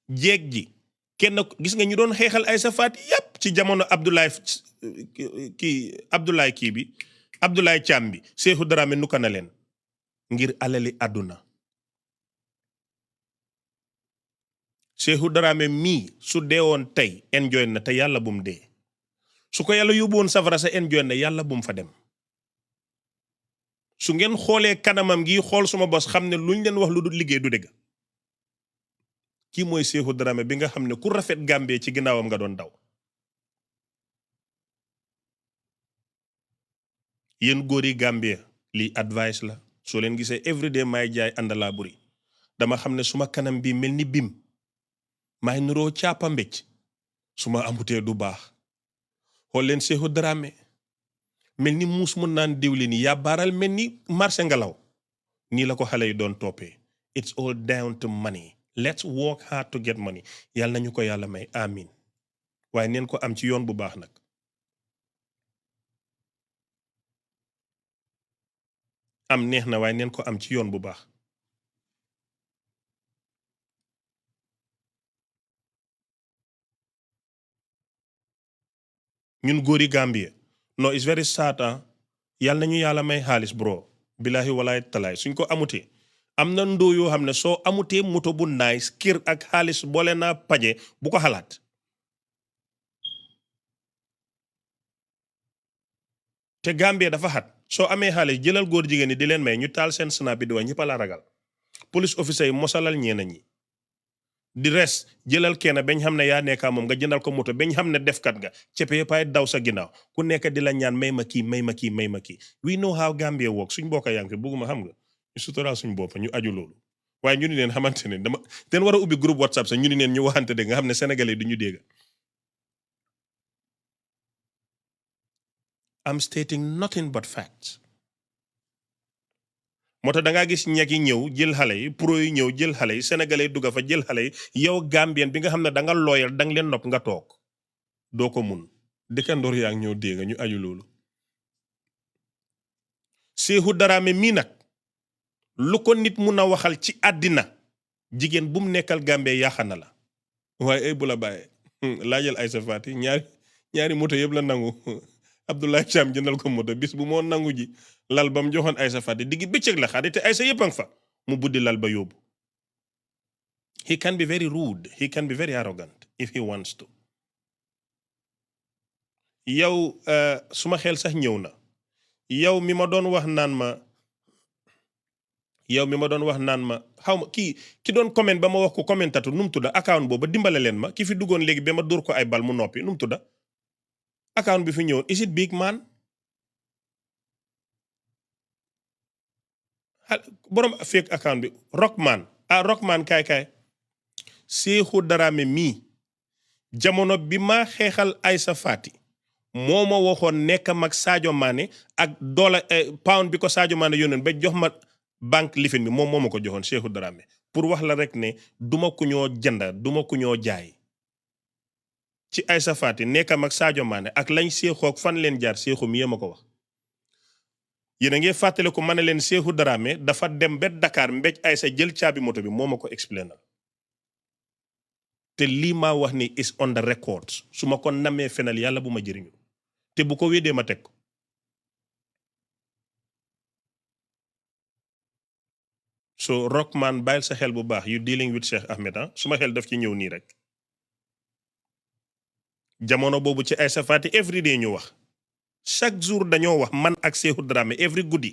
jeeg ji kenn gis nga ñu doon xeexal ay sa faati yépp ci jamono Abdoulaye Thiam bi Shehou Drammeh nuka na leen ngir alali àdduna Shehou Drammeh mii su deewoon tey enjoy na te yàlla bum dee su ko yàlla yóbbuwoon safara sa enjoy na yàlla bum fa dem su ngeen xoolee kanamam gi xool suma bos xam ne luñ leen wax lu dul liggéey du dëgg kii mooy Shehou Drammeh bi nga xam ne ku rafet Gambie ci ginnaawam nga doon daw yéen góor yi Gambie lii advice la soo leen gisee everyday may jaay àndalaa buri dama xam ne suma kanam bi mel ni bim may nuroo caapa mbécc su ma amutee du baax xool leen Shehou Drammeh mel ni muus mun naan diwlin yi yàbbaaral mel ni marché ngelaw nii la ko xale yi doon toppee it's all down to money let's work hard to get money yàlla nañu ko yàlla may amin waaye neen ko am ci yoon bu baax nag am neex na waaye neen ko am ci yoon bu baax ñun góori Gambie no it's very sad yàlla nañu yàlla may xaalis bro billahi walaay talaay suñ ko amutee am na ndoo yoo xam ne soo amutee moto bu nice kër ak xaalis boole naa paje bu ko xalaat te Gambie dafa xat soo amee xaalis jëlal góor jigéen ñi di leen may ñu taal seen snap bi di wax ñëpp la ragal police officer yi mosalal ñeena ñi di res jëlal kenn bañ xam ne yaa nekkaa moom nga jëndal ko moto bañ xam ne defkat nga cepe paay daw sa ginnaaw ku nekk di la ñaan may ma kii may ma kii may ma kii we know how Gambia work suñ bokka yank bugguma xam nga ñu sutural suñ boppa ñu aju loolu waaye ñu ni neen xamante ne dama ten war a ubbi groupe WhatsApp sax ñu ni neen ñu waxante dégg nga xam ne sénégalais du ñu dégg I'm stating nothing but facts moo tax da ngaa gis ñeg yi ñëw jël xale yi pro yi ñëw jël xale yi sénégalais dugga fa jël xale yi yow Gambien bi nga xam ne da nga looyal da nga leen nopp nga toog doo ko mun dëkkandoor yaa ngi ñëw dégg ñu aju loolu Shehou Drammeh mii nag lu ko nit mun a waxal ci àddina jigéen bu mu nekkal Gambie yaaxa na la waaye ay bu la bàyyee laajal Aïssa Fati ñaari moto yëpp la nangu Abdoulaye Thiam jëndal ko moto bis bu moo nangu ji lal ba mu joxoon Aïssa Fati diggi bëccëg la xaar te Aïssa yëpp a nga fa mu buddi lal ba yóbbu he can be very rude he can be very arrogant if he wants to yow suma xel sax ñëw na yow mi ma doon wax naan ma xaw ma ki doon comment ba ma wax ko commentatu nu mu tudda account boobu dimbale leen ma ki fi duggoon léegi ba ma dóor ko ay bal mu noppi nu mu tudda account bi fi ñëwoon is it big man borom fake account bi Rockman kaay Shehou Drammeh mii jamono bi ma xeexal Aïssa Fati moo ma waxoon nekk mag Sadio Mané ak dollar pound bi ko Sadio Mané yónneen ba jox ma banque lifin bi moom moo ma ko joxoon Shehou Drammeh pour wax la rek ne duma ku ñoo jënda duma ku ñoo jaay ci Aïssa Fati nekk mag Sadio Mané ak lañ Shehou ak fan leen jaar Shehou mi ma ko wax yéen a ngi fàttale ko ma ne leen Shehou Drammeh dafa dem ba Dakar mbéj Aïssa jël caabi moto bi moo ma ko explainal te lii maa wax ni is on the record su ma ko namee fenal yàlla bu ma jëriñu te bu ko weddee ma teg ko so Rockman bàyyil sa xel bu baax you dealing with Cheikh Ahmed suma xel daf ci ñëw nii rek jamono boobu ci Aïssa Fati every day ñu wax chaque jour dañoo wax man ak Shehou Drammeh every guddi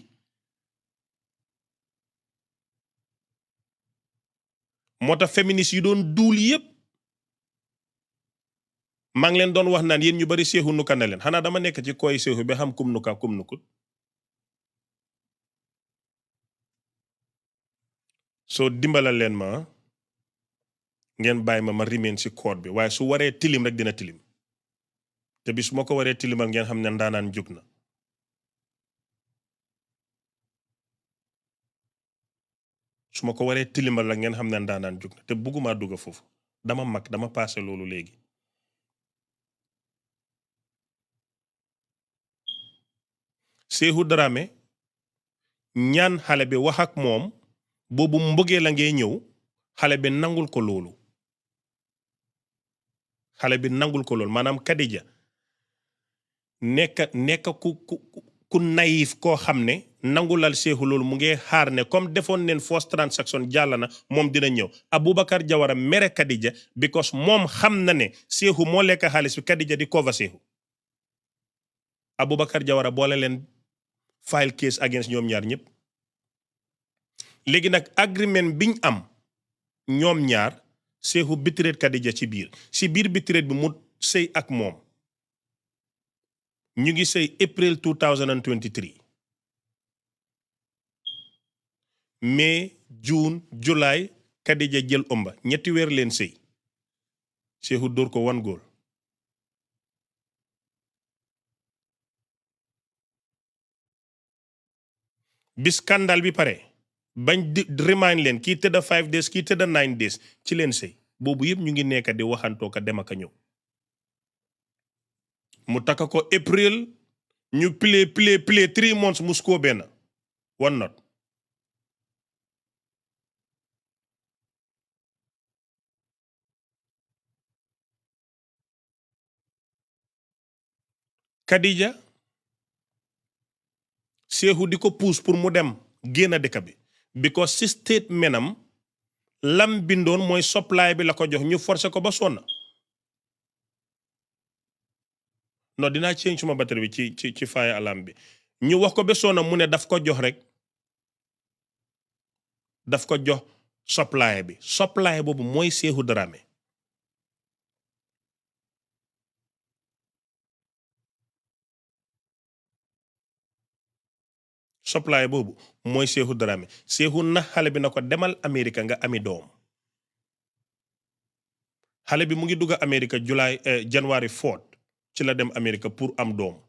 moo tax féministes yi doon duul yépp maa ngi leen doon wax naan yéen ñu bari Shehou nuka na leen xanaa dama nekk ci koy Shehou ba xam kum nuka kum nukut soo dimbalal leen ma ngeen bàyyi ma remain ci code bi waaye su waree tilim rek dina tilim te bis moo ko waree tilimal ngeen xam ne ndaanaan jóg na su ma ko waree tilimal la ngeen xam ne ndaanaan jóg na te bëgguma dugga foofu dama mag dama paase loolu léegi Shehou Drammeh ñaan xale bi wax ak moom boobu mbëggee la ngay ñëw xale bi nangul ko loolu maanaam Kadija nekk ku naïf koo xam ne nangulal Shehou loolu mu ngi xaar ne comme defoon neen first transaction jàll na moom dina ñëw Aboubackry Jawara mere Kadija because moom xam na ne Shehou moo lekk xaalis bi Kadija di cover Shehou Aboubackry Jawara boole leen file case against ñoom ñaar ñëpp léegi nag agreement biñ am ñoom ñaar Shehou bitireet Kadija ci biir bitireet bi mu sëy ak moom ñu ngi sëy April 2023 mai June July Kadija jël ëmba ñetti weer leen sëy Shehou dóor ko 1 goal bi scandale bi pare bañ di remind leen kii tëdda 5 days kii tëdda 9 days ci leen sëy boobu yëpp ñu ngi nekk di waxantoo ka dem ak a ñëw mu takka ko April ñu play 3 months mu score benn 1-0 Kadija Shehou di ko puus pour mu dem génn dëkk bi because si statement am lam bindoon mooy supply bi la ko jox ñu forcé ko ba sonna non dinaa change suma batterie bi ci fire alarm bi ñu wax ko ba sonna mu ne daf ko jox rek daf ko jox supply boobu mooy Shehou Drammeh supply boobu mooy Shehou Drammeh Shehou na xale bi na ko demal Amérique nga ami doom xale bi mu ngi dugg Amérique January 4 ci la dem Amérique pour am doom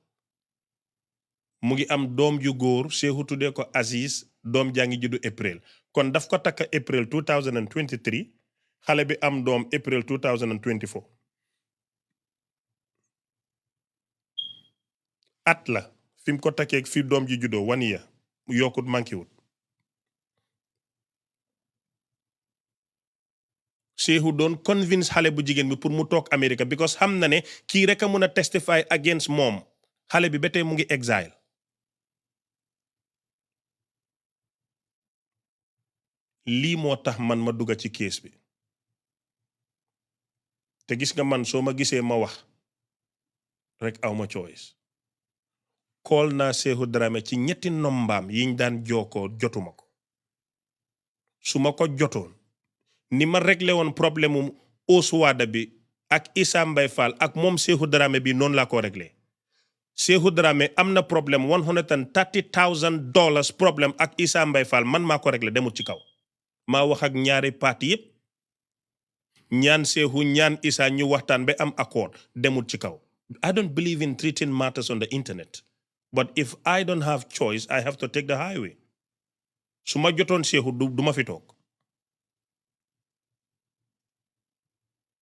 mu ngi am doom ju góor Shehou tuddee ko Aziz doom jaa ngi juddu April kon daf ko takka April 2023 xale bi am doom April 2024 at la fi mu ko takkee fi doom ji juddoo 1 year yokkut manqué wut Shehou doon convince xale bu jigéen bi pour mu toog Amérique because xam na ne kii rek a mun a testify against moom xale bi ba tey mu ngi exile lii moo tax man ma dugga ci case bi te gis nga man soo ma gisee ma wax rek awma choice call naa Shehou Drammeh ci ñetti nombaam yiñ daan jookoo jotuma ko su ma ko jotoon ni ma réglé woon problème mu Osuwada bi ak Issa Mbay Fall ak moom Shehou Drammeh bi noonu laa ko réglé Shehou Drammeh am na problème $130,000 problème ak Issa Mbay Fall man maa ko réglé demul ci kaw maa wax ak ñaari parti yépp ñaan Shehou ñaan Issa ñu waxtaan ba am accord demul ci kaw I don't believe in treating matters on the internet but if I don't have choice I have to take the highway su ma jotoon Shehou du ma fi toog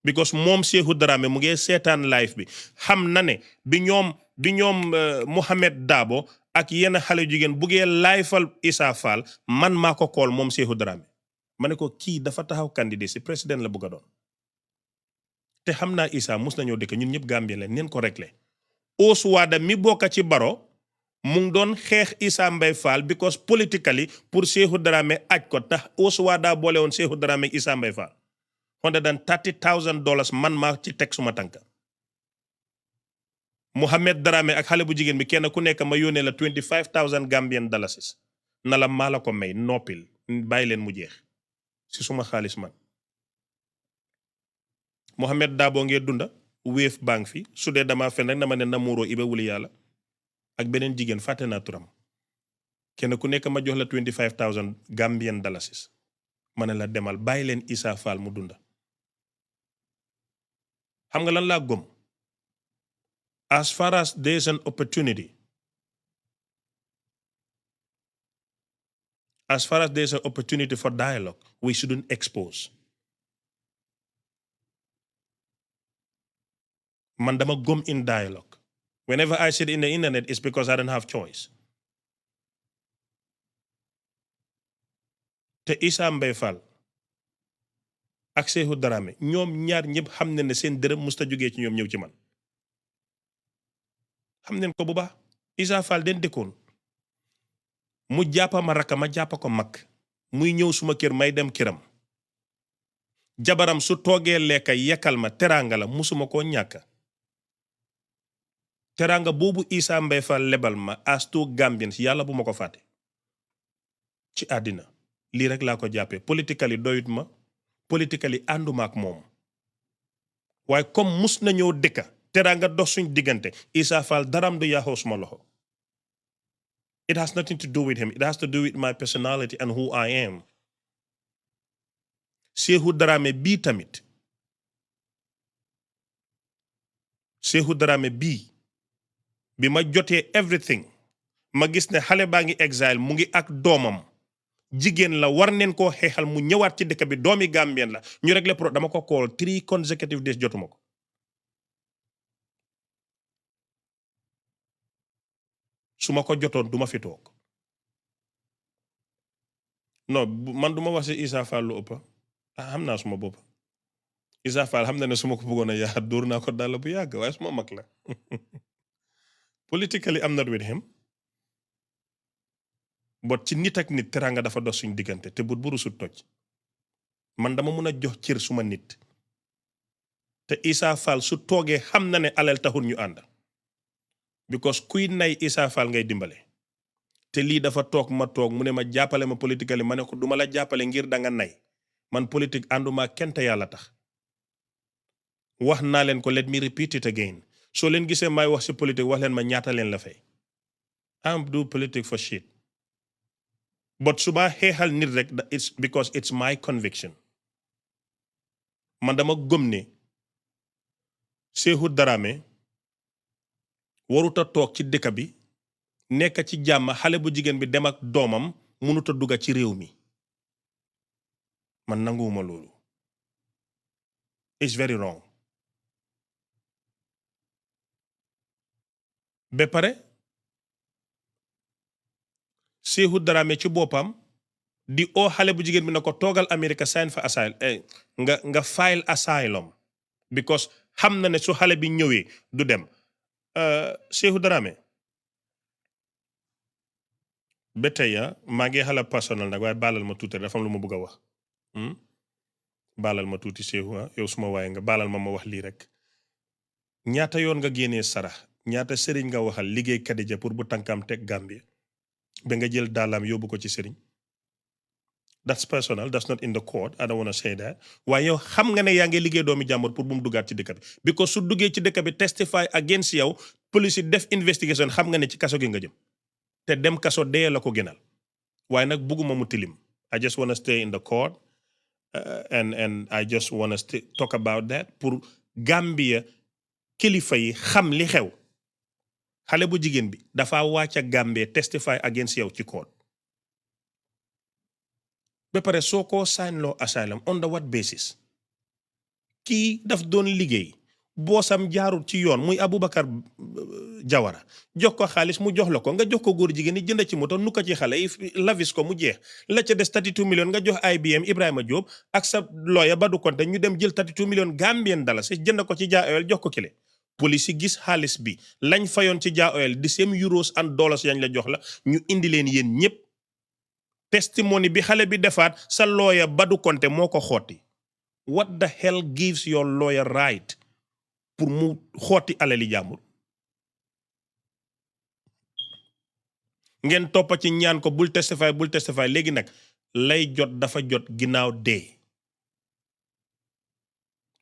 because moom Shehou Drammeh mu ngi seetaan live bi xam na ne bi ñoom Mohamed Dabo ak yenn xale jigéen buggee liveal Issa Fall man maa ko kool moom Shehou Drammeh ma ne ko kii dafa taxaw candidat si président la bëgg a doon te xam naa Issa mus nañoo dëkk ñun ñëpp Gambien leen neen ko réglé Osuwada mi bokka ci baro mu ngi doon xeex Issa Mbay Fall because politically pour Shehou Drammeh aj ko tax Osuwada boole woon Shehou Drammeh ak Issa Mbay Fall $130,000 man maa ci teg suma tànka Mohamed Drammeh ak xale bu jigéen bi kenn ku nekk ma yónnee la $25,000 Gambian dalasis na la maa la ko may noppil bàyyi leen mu jeex si suma xaalis man Mohamed Dabo ngee dunda Wave Bank fi su dee dama fen rek dama ne Namuro Ibe wuli yàlla ak beneen jigéen fàtte naa turam kenn ku nekk ma jox la $25,000 Gambian dalasis ma ne la demal bàyyi leen Issa Fall mu dunda xam nga lan laa gëm as far as there's an opportunity for dialogue we shouldn't expose man dama gëm in dialogue whenever I sit in the internet it's because I don't have choice te Issa Mbay Fall ak Shehou Drammeh ñoom ñaar ñëpp xam ne ne seen dërëm musta jógee ci ñoom ñëw ci man xam neen ko bu baax Issa Fall den dëkkoon mu jàppa ma rakka ma jàppa ko mag muy ñëw suma kër may dem këram jabaram su toogee lekka yekkal ma teraanga la musuma koo ñàkk teraanga boobu Issa Mbay Fall lebal ma as to Gambians yàlla bu ma ko fàtte ci àddina lii rek laa ko jàppee politically doyut ma politically ànduma ak moom waaye comme mus nañoo dëkka teraanga dox suñ diggante Issa Fall daram du yaaxoo suma loxo. It has nothing to do with him. It has to do with my personality and who I am. Shehou Drammeh bii tamit Shehou Drammeh bii bi ma jotee everything ma gis ne xale baa ngi exile mu ngi ak doomam jigéen la war neen koo xeexal mu ñëwaat ci dëkk bi doomi Gambien la ñu réglé pro dama ko call 3 consecutive days jotuma ko su ma ko jotoon duma fi toog non man duma wax si Issa Fall lu ëpp xam naa suma bopp Issa Fall xam na ne su ma ko bëggoon a yaa dóor naa ko dàll bu yàgg waaye suma mag la politically I'm not with him but ci nit ak nit teranga dafa dox suñ diggante te but buru su toj man dama mun a jox cër suma nit te Issa Fall su toogee xam na ne alal taxul ñu ànd because kuy nay Issa Fall ngay dimbale te lii dafa toog ma toog mu ne ma jàppale ma politically ma ne ko duma la jàppale ngir danga nay man politique ànduma kenn te yàlla tax wax naa leen ko let me repeat it again soo leen gisee may wax si politique wax leen ma ñaata leen la fay am do politique for shit but su ma xeexal nit rek it's because it's my conviction man dama gëm ne Shehou Drammeh waruta toog ci dëkk bi nekk ci jàmm xale bu jigéen bi dem ak doomam mënuta dugga ci réew mi man nanguwuma loolu it's very wrong ba pare Shehou Drammeh ci boppam di oo xale bu jigéen bi na ko toogal America sign fa asylum nga file asylum because xam na ne su xale bi ñëwee du dem Shehou Drammeh ba tey maa ngi xala personnel nag waaye baalal ma tuuti dafa am lu ma bëgg a wax baalal ma tuuti Shehou yow suma waaye nga baalal ma wax lii rek ñaata yoon nga génnee sarax ñaata sëriñ nga waxal liggéey Kadija pour bu tànkam teg Gambie ba nga jël daalaam yóbbu ko ci sëriñ that's personal that's not in the court I don't want to say that waaye yow xam nga ne yaa ngi liggéey doomi jàmbur pour bu mu duggaat ci dëkk bi because su duggee ci dëkk bi testify against yow police yi def investigation xam nga ne ci kaso gi nga jëm te dem kaso dee la ko gënal waaye nag bugguma mu tilim I just want to stay in the court and I just want to talk about that pour Gambia kilifa yi xam li xew xale bu jigéen bi dafa wàcca Gambia testify against yow ci court ba pare soo ko sign loo asylum on the what basis kii daf doon liggéey boosam jaarut ci yoon muy Aboubackry Jawara jox ko xaalis mu jox la ko nga jox ko góor jigéen ñi jënd ci moto nu ko ci xale yi lavis ko mu jeex la ca des 32 millions nga jox IBM Ibrahima Diop ak sa lawyer Badou Konte ñu dem jël 32 millions Gambien dollars jënd ko ci Jah Oil jox ko kile police yi gis xaalis bi lañ fayoon ci Jah Oil di same euros and dollars yañ la jox la ñu indi leen yéen ñëpp testimony bi xale bi defaat sa lawyer Badou Konte moo ko xooti what the hell gives your lawyer right pour mu xooti alali jàmbur ngeen toppa ci ñaan ko bul testify léegi nag lay jot dafa jot ginnaaw dee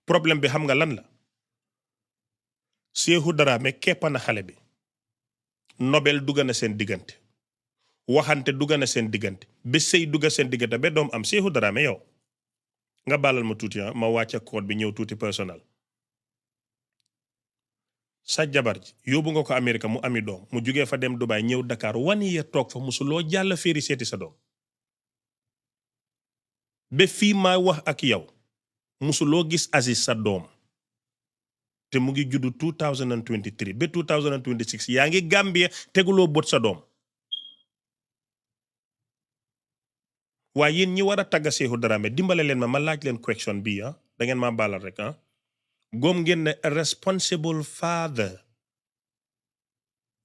problème bi xam nga lan la Shehou Drammeh keppa na xale bi Nobel dugga na seen diggante waxante dugga na seen diggante ba sëy dugga seen diggante ba doom am Shehou Drammeh yow nga baalal ma tuuti ma wàcca code bi ñëw tuuti personnel sa jabar ji yóbbu nga ko Amérique mu ami doom mu jugee fa dem Dubai ñëw Dakar 1 year toog fa musuloo jàll féeri seeti sa doom ba fii maa wax ak yow musuloo gis Aziz sa doom te mu ngi juddu 2023 ba 2026 yaa ngi Gambie teguloo bot sa doom waaye yéen ñi war a tagga Shehou Drammeh dimbale leen ma laaj leen question bi da ngeen maa baalal rek góom ngeen ne a responsible father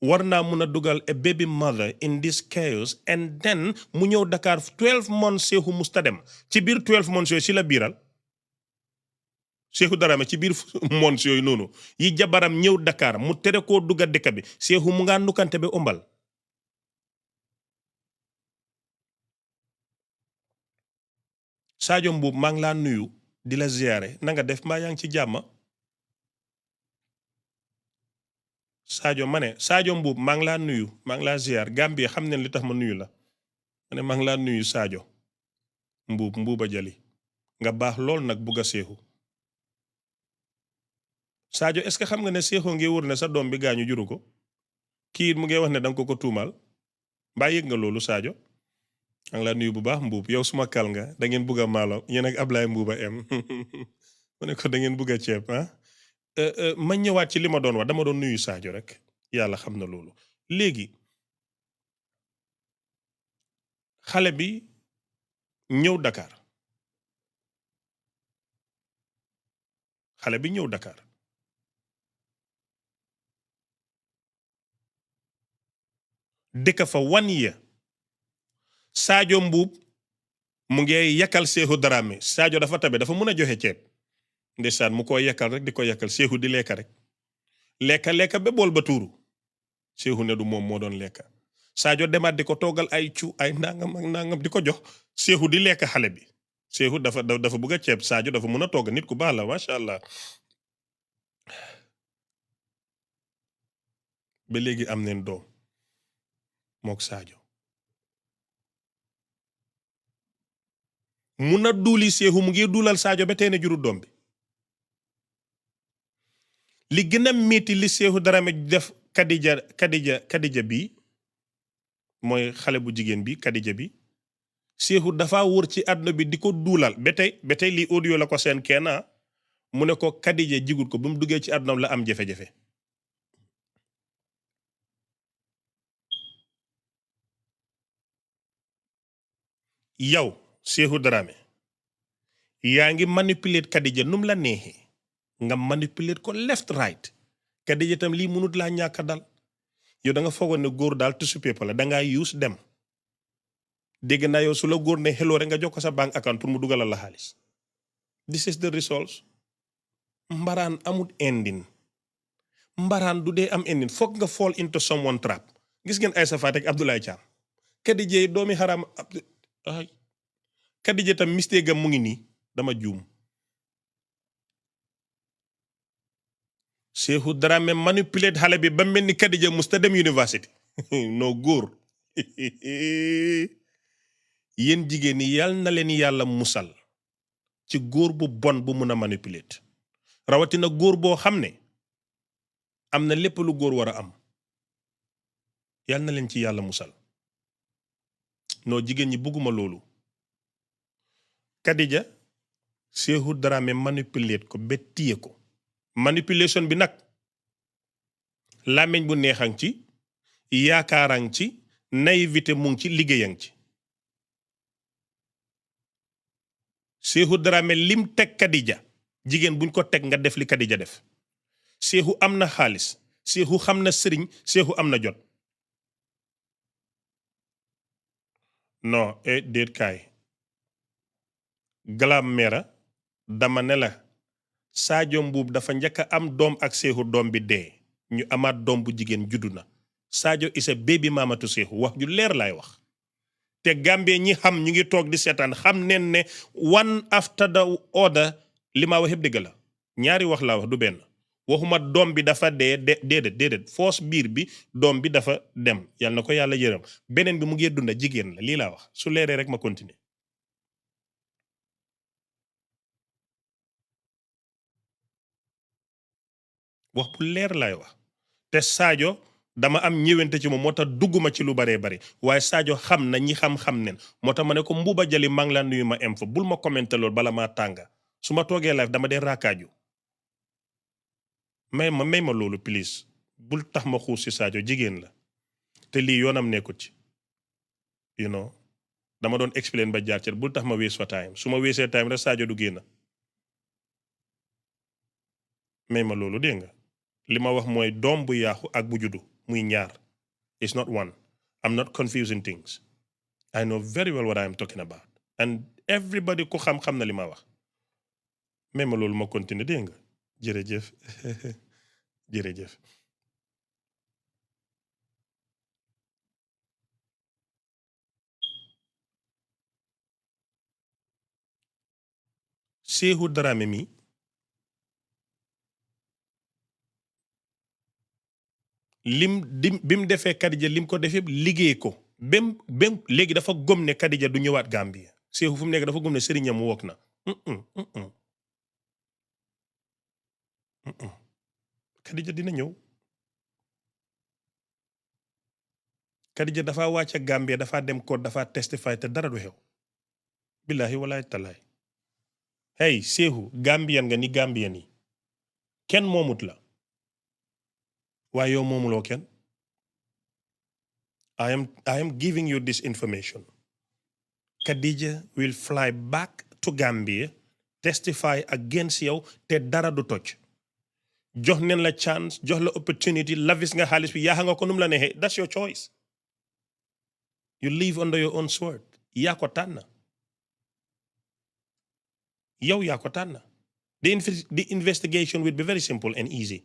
war naa mun a dugal a baby mother in this chaos and then mu ñëw Dakar 12 months Shehou musta dem ci biir 12 months yooyu si la biiral Shehou Drammeh ci biir months yooyu noonu yi jabaram ñëw Dakar mu tere koo dugga dëkk bi Shehou mu ngaa nukkante ba ombal Sadio Mbuub maa ngi laa nuyu di la ziyaare na nga def mbaa yaa ngi ci jàmm Sadio ma ne Sadio Mbuub maa ngi laa nuyu maa ngi laa ziyaar Gambie xam ne li tax ma nuyu la ma ne maa ngi laa nuyu Sadio Mbuuba Jali nga baax lool nag bugg a Shehou Sadio est-ce que xam nga ne Shehou ngi wër ne sa doom bi gaañu juru ko kii mu ngi wax ne danga ko tuumaal mbaa yëg nga loolu Sadio maa ngi laa nuyu bu baax Mbuub yow suma kal nga da ngeen bugg a maalo yéen ak Ablaye Mbuuba em ma ne ko da ngeen bugg a ceeb ah ma ñëwaat ci li ma doon wax dama doon nuyu Sadio rek yàlla xam na loolu léegi xale bi ñëw Dakar xale bi ñëw Dakar dëkk fa 1 year Sadio Mbuub mu ngi yakkal Shehou Drammeh Sadio dafa tabe dafa mën a joxe ceeb ndeysaan mu ko yakkal rek di ko yakkal Shehou di lekka rek lekka ba bool ba tuuru Shehou ne du moom moo doon lekka Sadio demaat di ko toogal ay ay nangam ak nangam di ko jox Shehou di lekk xale bi Shehou dafa bëgg a ceeb Sadio dafa mën a togg nit ku baax la macha allah ba léegi am neen doom mook Sadio mun a duuli Shehou mu ngi duulal Sadio ba tey ne juru doom bi li gën a métti li Shehou Drammeh def Kadija bi mooy xale bu jigéen bi Kadija bi Shehou dafa wër ci àdduna bi di ko duulal ba tey lii audio la ko seen kenn mu ne ko Kadija jigut ko ba mu duggee ci àdduna la am jafe-jafe yow Shehou Drammeh yaa ngi manipuler Kadija num la neexee nga manipuler ko left right Kadija itam lii mënut laa ñàkk dal yow da nga foogoon ne góor daal tusu pépa la dangaa use dem dégg naa yow su la góor ne hello rek nga jox ko sa bank account pour mu dugalal la xaalis this is the results mbaraan amut ending mbaraan du dee am ending foog nga fall into someone trap gis ngeen Aïssa Faye ak Abdoulaye Thiam Kadija doomi xaraam Kadija tam mistake am mu ngi nii dama juum Shehou Drammeh manipulé xale bi ba mel ni Kadija musta dem university no góor yéen jigéen ñi yal na leen yàlla musal ci góor bu bon bu mun a manipuler rawatina góor boo xam ne am na lépp lu góor war a am yal na leen ci yàlla musal noo jigéen ñi bëgguma loolu Kadija Shehou Drammeh manipuler ko ba téye ko manipulation bi nag làmmiñ bu neexang ci yaakaarang ci naïveté mu ngi ci liggéeyang ci Shehou Drammeh lim teg Kadija jigéen buñ ko teg nga def li Kadija def Shehou am na xaalis Shehou xam na sëriñ Shehou am na jot non déet kaay galaam meera dama ne la Sadio Mbuub dafa njëkk a am doom ak Shehou doom bi dee ñu amaat doom bu jigéen juddu na Sadio is a baby maamatu Shehou wax ju leer laay wax te Gambie ñi xam ñu ngi toog di seetaan xam neen ne one after the other li ma wax yëpp dëgg la ñaari wax laa wax du benn waxuma doom bi dafa dee déedéet foos biir bi doom bi dafa dem yal na ko yàlla yërëm beneen bi mu ngi dunda jigéen la lii laa wax su leeree rek ma continuer wax bu leer laay wax te Sadio dama am ñëwante ci moom moo tax dugguma ci lu baree bari waaye Sadio xam na ñi xam-xam nen moo tax ma ne ko Mbuuba Jali maa ngi laa nuyu ma em fa bul ma commenté loolu bala maa tànga su ma toogee live dama dee raakaaju may ma loolu please bul tax ma xuus si Sadio jigéen la te lii yoonam nekkut ci you know dama doon explain ba jaar ci bul tax ma waste fa time su ma weesee time rek Sadio du génn may ma loolu dégg nga li ma wax mooy doom bu yaaxu ak bu juddu muy ñaar. It's not one. I'm not confusing things. I know very well what I am talking about. And everybody ku xam-xam na li ma wax. Même loolu ma continuer dégg nga. Jërëjëf. Jërëjëf. Shehou Drammeh mi bi mu defee Kadija lim ko def yëpp liggéey ko bem léegi dafa gëm ne Kadija du ñëwaat Gambia Shehou fu mu nekk dafa gëm ne sëriñam wokk na Kadija dina ñëw Kadija dafa wàcc Gambia dafa dem ko dafa testify te dara du xew billahi walaay talaay hey Shehou Gambian nga ni Gambian yi kenn moomut la waaye yow moomuloo kenn I am giving you this information. Khadija will fly back to Gambia, testify against yow te dara du toj. Jox neen la chance, jox la opportunity, lavis nga xaalis bi yaa nga ko num la neexee. That's your choice. You live under your own sword. Yaa ko tànn. Yow yaa ko tànn. The investigation will be very simple and easy.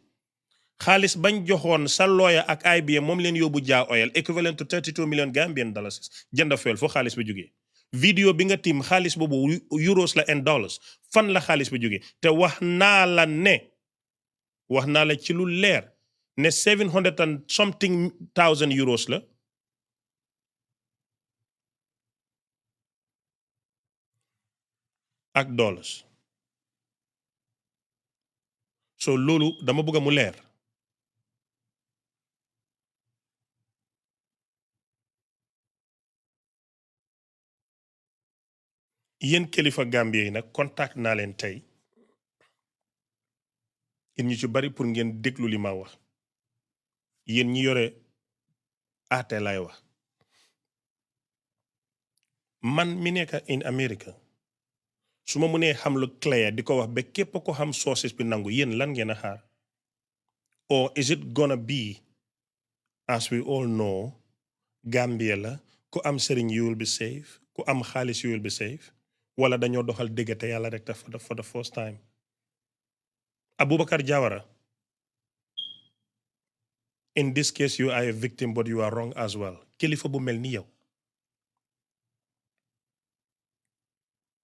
xaalis bañ joxoon sa lawyer ak IBM moom leen yóbbu Jah Oil equivalent to 32 million Gambian dollars jënd fuel foo xaalis bi jógee vidéo bi nga tim xaalis boobu euros la and dollars fan la xaalis bi jógee te wax naa la ci lu leer ne 700 and something thousand euros la ak dollars so loolu dama bëgg mu leer yéen kilifa Gambie yi nag contact naa leen tey yéen ñu ci bari pour ngeen déglu li ma wax yéen ñi yore aate lay wax man mi nekk in America su ma mënee xam lu clair di ko wax ba képp ko xam sources bi nangu yéen lan ngeen a xaar or is it gonna be as we all know Gambia la ku am sëriñ you will be safe ku am xaalis you will be safe wala dañoo doxal dégg te yàlla rek for the first time Aboubackry Jawara in this case you are a victim but you are wrong as well kilifa bu mel ni yow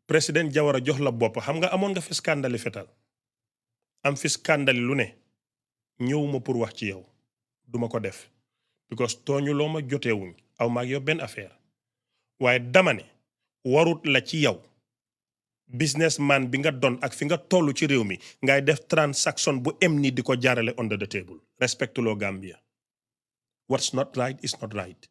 président Jawara jox la bopp xam nga amoon nga fi scandale fetal am fi scandale lu ne ñëwuma pour wax ci yow duma ko def because tooñu loo ma joteewuñ aw maag yow benn affaire waaye dama ne warut la ci yow businessman bi nga doon ak fi nga toll ci réew mi ngay def transaction bu em ni di ko jaarale under the table respect loo Gambia what's not right is not right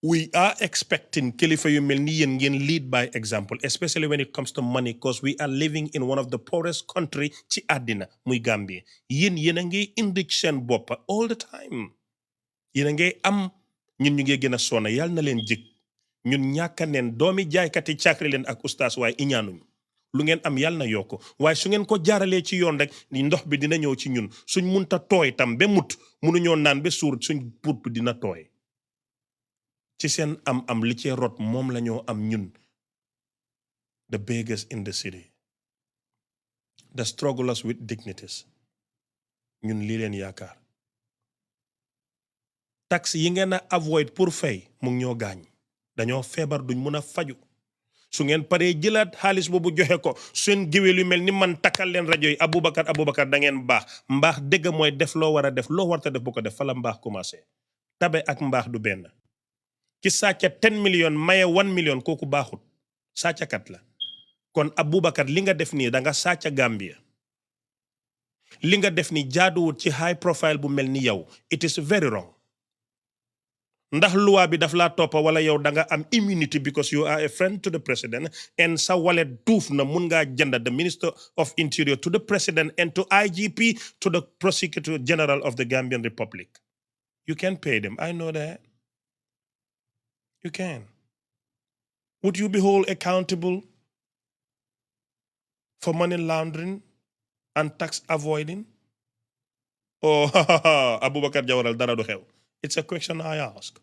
we are expecting kilifa yu mel ni yéen ngeen lead by example especially when it comes to money because we are living in one of the poorest country ci àddina muy Gambia yéen a ngi enrich seen boppa all the time yéen a ngi am ñun ñu ngi gën a sonna yàlla na leen jig ñun ñàkka neen doomi jaaykati càkkri leen ak ustaas waaye iñaanuñ lu ngeen am yàlla na yokk waaye su ngeen ko jaaralee ci yoon rek ndox bi dina ñëw ci ñun suñ munta tooy tam ba mut munuñoo naan ba suur suñ put bi dina tooy ci seen am li ci rot moom la ñoo am ñun the beggars in the city the strugglers with dignities ñun lii leen yaakaar tax yi ngeen a avoid pour fay mu ngi ñoo gaañ dañoo feebar duñ mun a faju su ngeen paree jëlaat xaalis boobu joxe ko seen géwél yu mel ni man takkal leen rajo yi Aboubackry da ngeen mbaax dëgg mooy def loo war a def loo warta def bu ko def fa la mbaax commencé tabe ak mbaax du benn ki sàcca 10 million maye 1 million kooku baaxut sàccakat la kon Aboubackry li nga def nii da nga sàcca Gambia li nga def ni jaaduwut ci high profile bu mel ni yow it is very wrong ndax luwa bi daf laa toppa wala yow da nga am immunity because you are a friend to the president and sa wallet duuf na mun ngaa jënd the minister of interior to the president and to IGP to the prosecutor general of the Gambian Republic you can pay them I know that you can would you be held accountable for money laundering and tax avoiding oh Aboubackar Jawara dara du xew. It's a question I ask.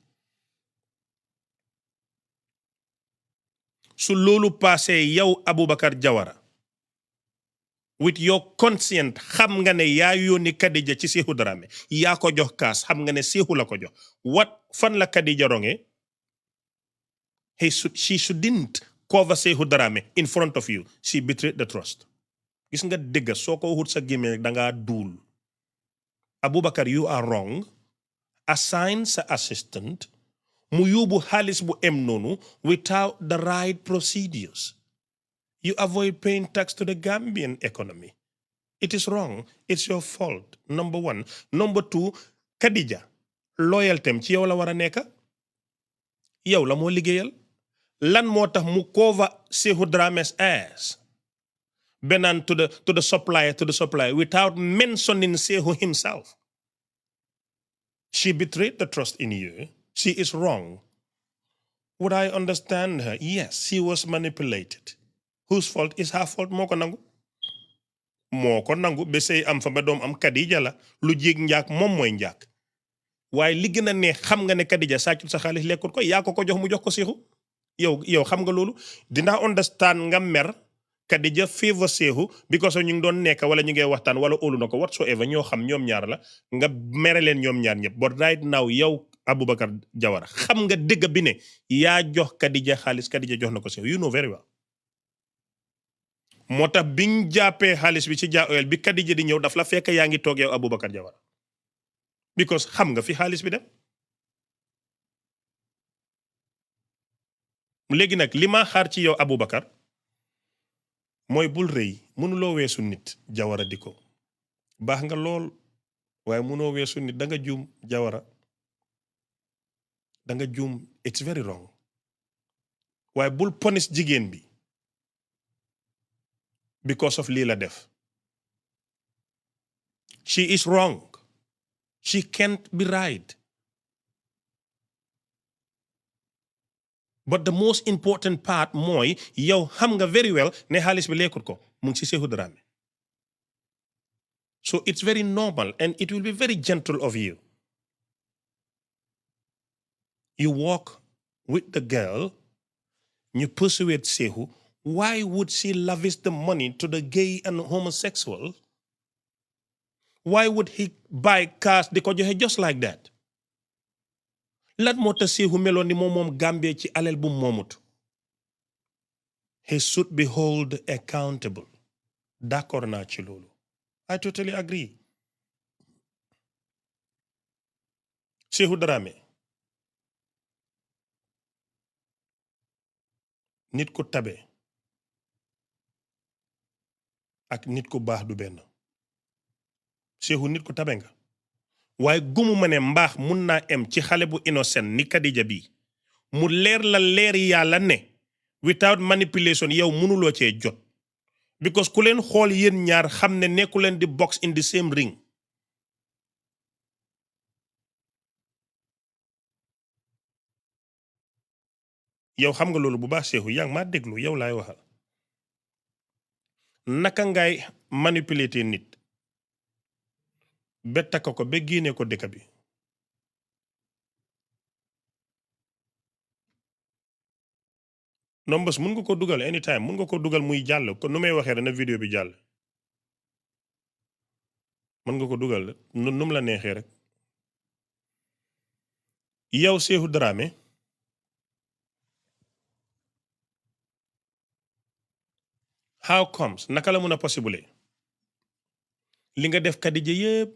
su loolu passé yow Aboubackar Jawara with your conscience xam nga ne yaa yónni Kadija ci Shehou Drammeh yaa ko jox kaas xam nga ne Shehou la ko jox fan la Kadija ronge she shouldn't cover Shehou Drammeh in front of you. She betrayed the trust. Gis nga dëgg soo ko waxut sa gémmiñ dangaa duul. Aboubackar, you are wrong. Assign sa assistant mu yóbbu xaalis bu em noonu without the right procedures. You avoid paying tax to the Gambian economy. It is wrong. It's your fault. Number one. Number two, Kadija loyaltem ci yow la war a nekk. Yow la moo liggéeyal. Lan moo tax mu cover Shehou Drammeh's ass benaan to the supplier without mentioning Shehou himself. She betrayed the trust in you. She is wrong. Would I understand her? Yes, she was manipulated. Whose fault is her fault? Moo ko nangu. Moo ko nangu ba sey am fa ba doom am Kadija la lu jig njaak moom mooy njaak. Waaye li gën a ne xam nga ne Kadija sàccut sa xaalis lekkut ko yaa ko jox mu jox ko Shehou. yow xam nga loolu dinaa understand nga mer Kadija favor Shehou because ñu ngi doon nekk wala ñu ngi waxtaan wala óolu na ko whatsoever ñoo xam ñoom ñaar la nga mere leen ñoom ñaar ñëpp but right now yow Aboubackar Jawara xam nga dëgg bi ne yaa jox Kadija xaalis Kadija jox na ko Shehou you know very well. moo tax biñ jàppee xaalis bi ci Jah Oil bi Kadija di ñëw daf la fekk yaa ngi toog yow Aboubackar Jawara because xam nga fi xaalis bi dem. léegi nag li ma xaar ci yow Aboubackar mooy bul rëy mënuloo weesu nit Jawara di ko baax nga lool waaye mënoo weesu nit da nga juum Jawara da nga juum it's very wrong waaye bul punish jigéen bi because of lii la def. She is wrong. She can't be right. But the most important part mooy yow xam nga very well ne xaalis bi lekkut ko mu ngi ci Shehou Drammeh. So it's very normal and it will be very gentle of you. You walk with the girl, you persuade Shehou. Why would she lavish the money to the gay and homosexual? Why would he buy cars di ko joxe just like that? Lan moo tax Shehou meloon ni moom Gambie ci alal bu moomut. He should be held accountable. D'accord naa ci loolu. I totally agree. Shehou Drammeh nit ku tabe ak nit ku baax du benn. Shehou nit ku tabe nga waaye gumu ma ne mbaax mun naa em ci xale bu innocent ni Kadija bi mu leer la leer yàlla ne without manipulation yow mënuloo cee jot because ku leen xool yéen ñaar xam ne nekku leen di box in the same ring. yow xam nga loolu bu baax Shehou yaa ngi maa déglu yow laay waxal naka ngay manipuler nit ba takk ko ba génne ko dëkk bi numbers mun nga ko dugal anytime mun nga ko dugal muy jàll kon nu may waxee na vidéo bi jàll mën nga ko dugal nu mu la neexee rek yow Shehou Drammeh how comes naka la mun a possible li nga def Kadija yépp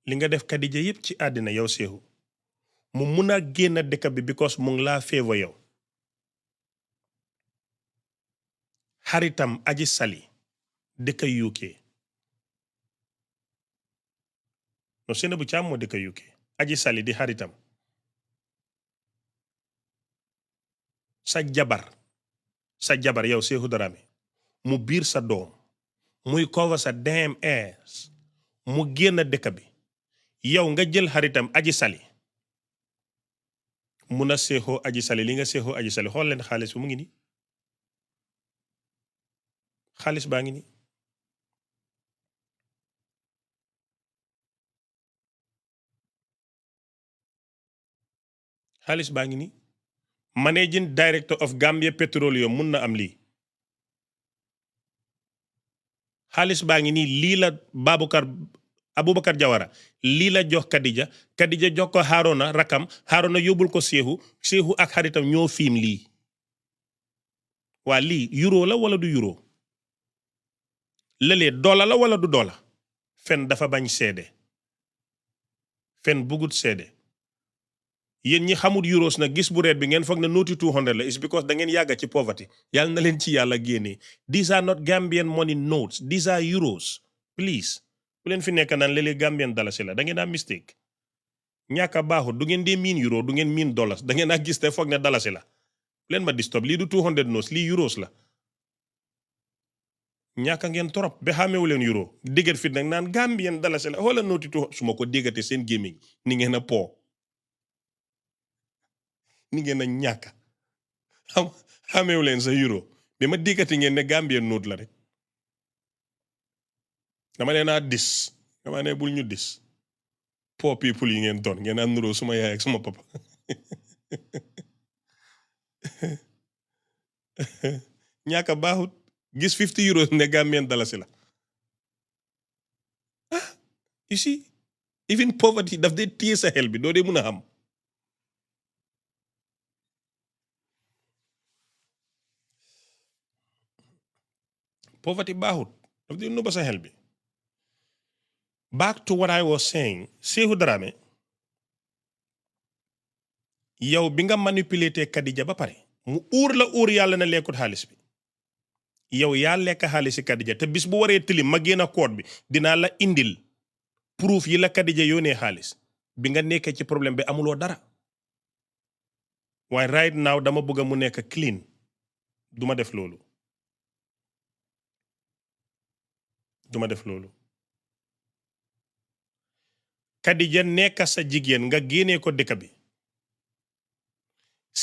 li nga def Kadija yépp ci àddina yow Shehou mu mun a génn dëkk bi because mu ngi laa favor yow xaritam Aji Sali dëkk UK no seen bu caam moo dëkk UK Aji Sali di xaritam sa jabar yow Shehou Drammeh mu biir sa doom muy cover sa damn ass mu génn dëkk bi yow nga jël xaritam Aji Sali mun a Shehou Aji Sali li nga Shehou Aji Sali xool leen xaalis bi mu ngi nii xaalis baa ngi nii xaalis baa ngi nii managing director of Gampetrolium mun na am lii xaalis baa ngi nii lii la Aboubackry Jawara lii la jox Kadija jox ko Haruna rakam Haruna yóbbul ko Shehou ak xaritam ñoo fiim lii waa lii euro la wala du euro lëlee doola la wala du doola fen dafa bañ seede fen bugut seede yéen ñi xamul euros nag gis bu reet bi ngeen foog ne nooti 200 la is because da ngeen yàgga ci poverty yàlla na leen ci yàlla génnee these are not Gambian money notes these are euros please bu leen fi nekk naan léeg-léeg Gambian dalasi la da ngeen a mistake ñàkk a baaxut du ngeen dee miin euro du ngeen miin dollars da ngeen a gis te foog ne dalasi la bu leen ma disturb lii du 200 notes lii euros la ñàkk ngeen torop ba xàmmewu leen euro déggat fit nag naan Gambian dalasi la xoola nooti su ma ko déggate seen gémmiñ ni ngeen a po ni ngeen a ñàkk xàmmewu leen sa euro bi ma déggati ngeen ne Gambian note la rek dama leen a dis dama ne bul ñu dis poor people yi ngeen doon ngeen a nuroo suma yaay ak suma papa ñàkk a baaxut gis 50 euros ne Gambian dalasi la you see even poverty daf dee téye sa xel bi doo dee mun a xam poverty baaxut daf dee nubba sa xel bi back to what I was saying Shehou Drammeh yow bi nga manipulé Kadija ba pare mu uur la uur yàlla na lekkut xaalis bi yow yaa lekk xaalisi Kadija te bis bu waree tilim ma génn koot bi dinaa la indil proof yi la Kadija yónnee xaalis bi nga nekkee ci problème bi amuloo dara waaye right now dama bëgg mu nekk clean duma def loolu Kadija nekk sa jigéen nga génnee ko dëkk bi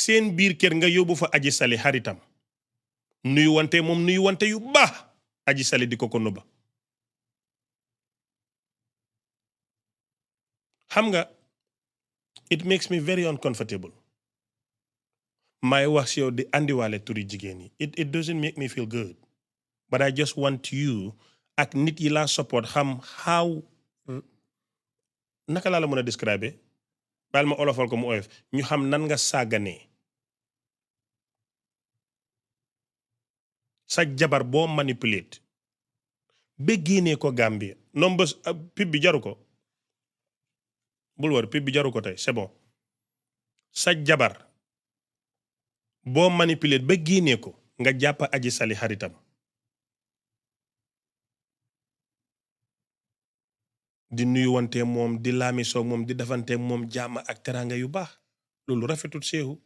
seen biir kër nga yóbbu fa aji sali xaritam nuyu wante yu baax aji sali di ko nëbba xam nga it makes me very uncomfortable may wax si yow di andiwaale turi jigéen yi it doesn't make me feel good but I just want you ak nit yi laa support xam how naka laa la mën a describe baal ma olofal ko mu oyof ñu xam nan nga sàgganee sa jabar boo manipulate ba génnee ko Gambia nombes pib bi jaru ko bul war pib bi jaru ko tey c'est bon sa jabar boo manipulate ba génnee ko nga jàpp aji sali xaritam di nuyuwante moom di laamisoog moom di defante moom jàmm ak teranga yu baax loolu rafetul Shehou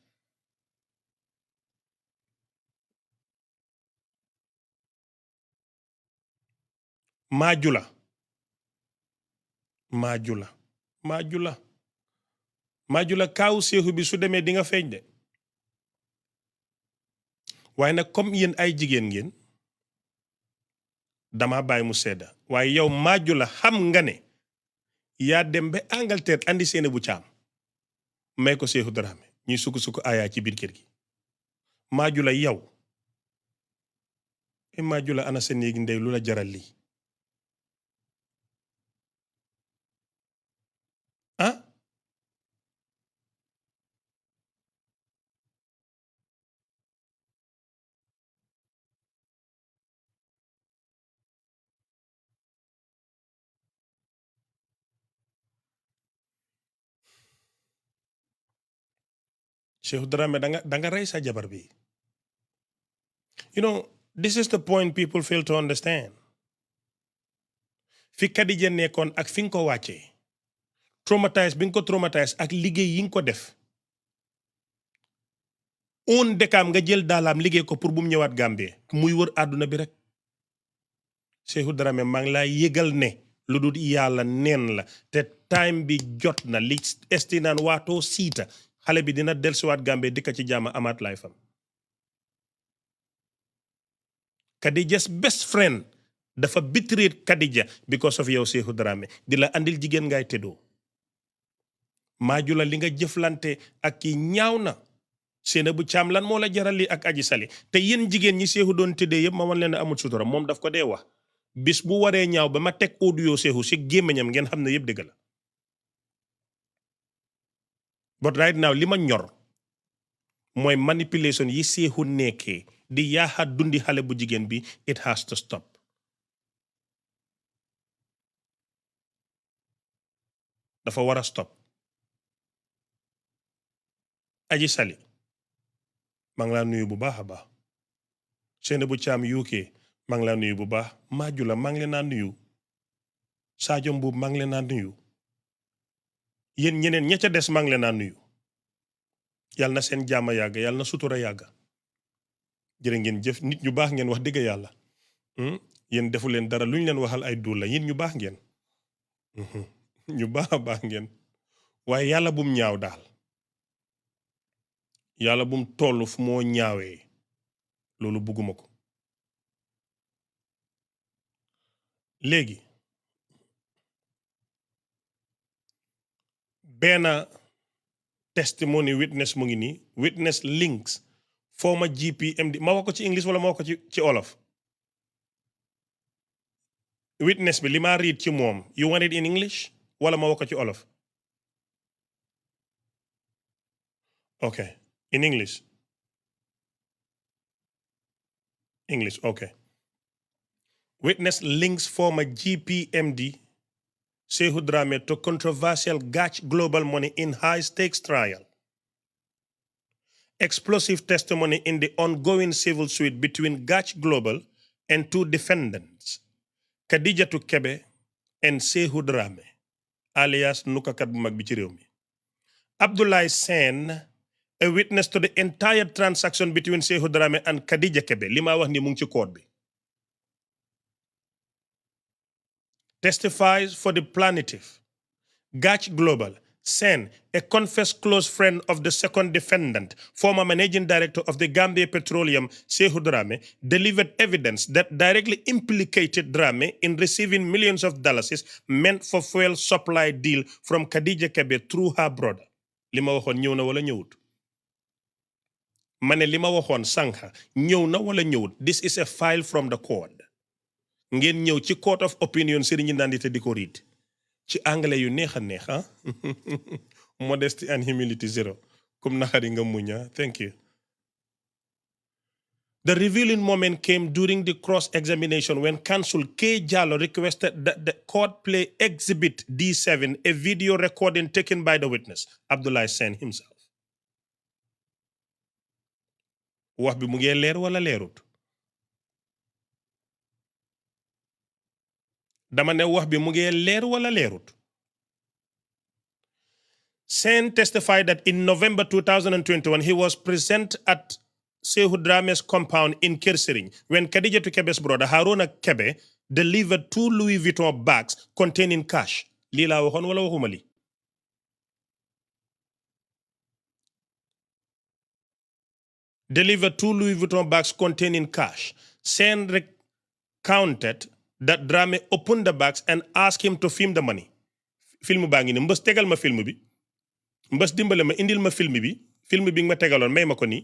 maajula kaawu Shehou bi su demee di nga feeñ de waaye nag comme yéen ay jigéen ngeen dama bàyyi mu sedda waaye yow maajula xam nga ne yaa dem ba Angleterre andi seene bu caam may ko Shehou Drammeh ñuy sukk aayaa ci biir kër gi maajula yow maajula ana sa néegi ndey lu la jaral lii ah Shehou Drammeh danga rey sa jabar bi you know this is the point people fail to understand fi Kadija nekkoon ak fi nga ko wàccee traumatise bi nga ko traumatise ak liggéey yi nga ko def un dekaam nga jël daalaam liggéey ko pour bu mu ñëwaat Gambie muy wër àdduna bi rek Shehou Drammeh maa ngi laa yëgal ne lu dul yàlla neen la te time bi jot na li esti naan waatoo siita xale bi dina dellusiwaat Gambie dikka ci jàmm amaat lay fam Khadija's best friend dafa betray Khadija because of yow Shehou Drammeh di la andil jigéen ngay tëddoo maaju la li nga jëflante ak kii ñaaw na seena bu caam lan moo la jaral li ak aji sali te yéen jigéen ñi Shehou doon tëddee yëpp ma wan leen amul sutura moom daf ko dee wax bis bu waree ñaaw ba ma teg audio Shehou si gémmiñam ngeen xam ne yëpp dëgg la but right now li ma ñor mooy manipulation yi Shehou nekkee di yaaxa dundi xale bu jigéen bi it has to stop dafa war a stop aji sali maa ngi laa nuyu bu baax a baax seena bu caam UK maa ngi laa nuyu bu baax maaju la maa ngi leen naa nuyu Sadio Mbuub maa ngi leen naa nuyu yéen ñeneen ña ca des maa ngi leen naa nuyu yàlla na seen jàmm yàgg yàlla na sutura yàgg jërë ngeen jëf nit ñu baax ngeen wax dëgg yàlla yéen defu leen dara lu ñu leen waxal ay duul la yéen ñu baax ngeen ñu baax a baax ngeen waaye yàlla bum ñaaw daal yàlla bum toll fu moo ñaawee loolu bugguma ko léegi benn testimony witness mu ngi nii witness links former GPMD ma wax ko ci english wala ma wax ko ci olof witness bi li ma read ci moom you want it in English wala ma wax ko ci olof okay in English okay witness links former GPMD Shehou Drammeh to controversial Gach global money in high stakes trial. Explosive testimony in the ongoing civil suit between Gach Global and two defendants, Khadijatu Kebe and Shehou Drammeh, alias nukakat bu mag bi ci réew mi. Abdoulaye Sène, a witness to the entire transaction between Shehou Drammeh and Khadija Kebe, li ma wax ni mu ngi ci court bi, testifies for the plaintiff. Gach Global, Sen, a confessed close friend of the second defendant, former managing director of the Gampetrolium, Shehou Drammeh, delivered evidence that directly implicated Drammeh in receiving millions of dollars meant for fuel supply deal from Khadija Kebe through her brother. li ma waxoon ñëw na wala ñëwut ma ne li ma waxoon sànq ñëw na wala ñëwut this is a file from the court ngeen ñëw ci court of opinion sëriñ nandite di ko riid ci anglais yu neex a neex modesty and humility zero kum naxari nga muña thank you. The revealing moment came during the cross-examination when counsel K. Jallo requested that the court play Exhibit D7, a video recording taken by the witness, Abdoulaye Sène himself. wax bi mu ngi leer wala leerut dama ne wax bi mu ngi leer wala leerut. Sène testified that in November 2021 he was present at Shehou Drammeh's compound in Kirsering when Khadijatu Kebe's brother Haruna Kebe delivered 2 Louis Vuitton bags containing cash. Lii laa waxoon wala waxuma li delivered 2 Louis Vuitton bags containing cash. Sène recounted that Drammeh opened the bags and asked him to film the money. Film baa ngi ni mbës tegal ma film bi mbës dimbale ma indil ma film bi nga ma tegaloon may ma ko nii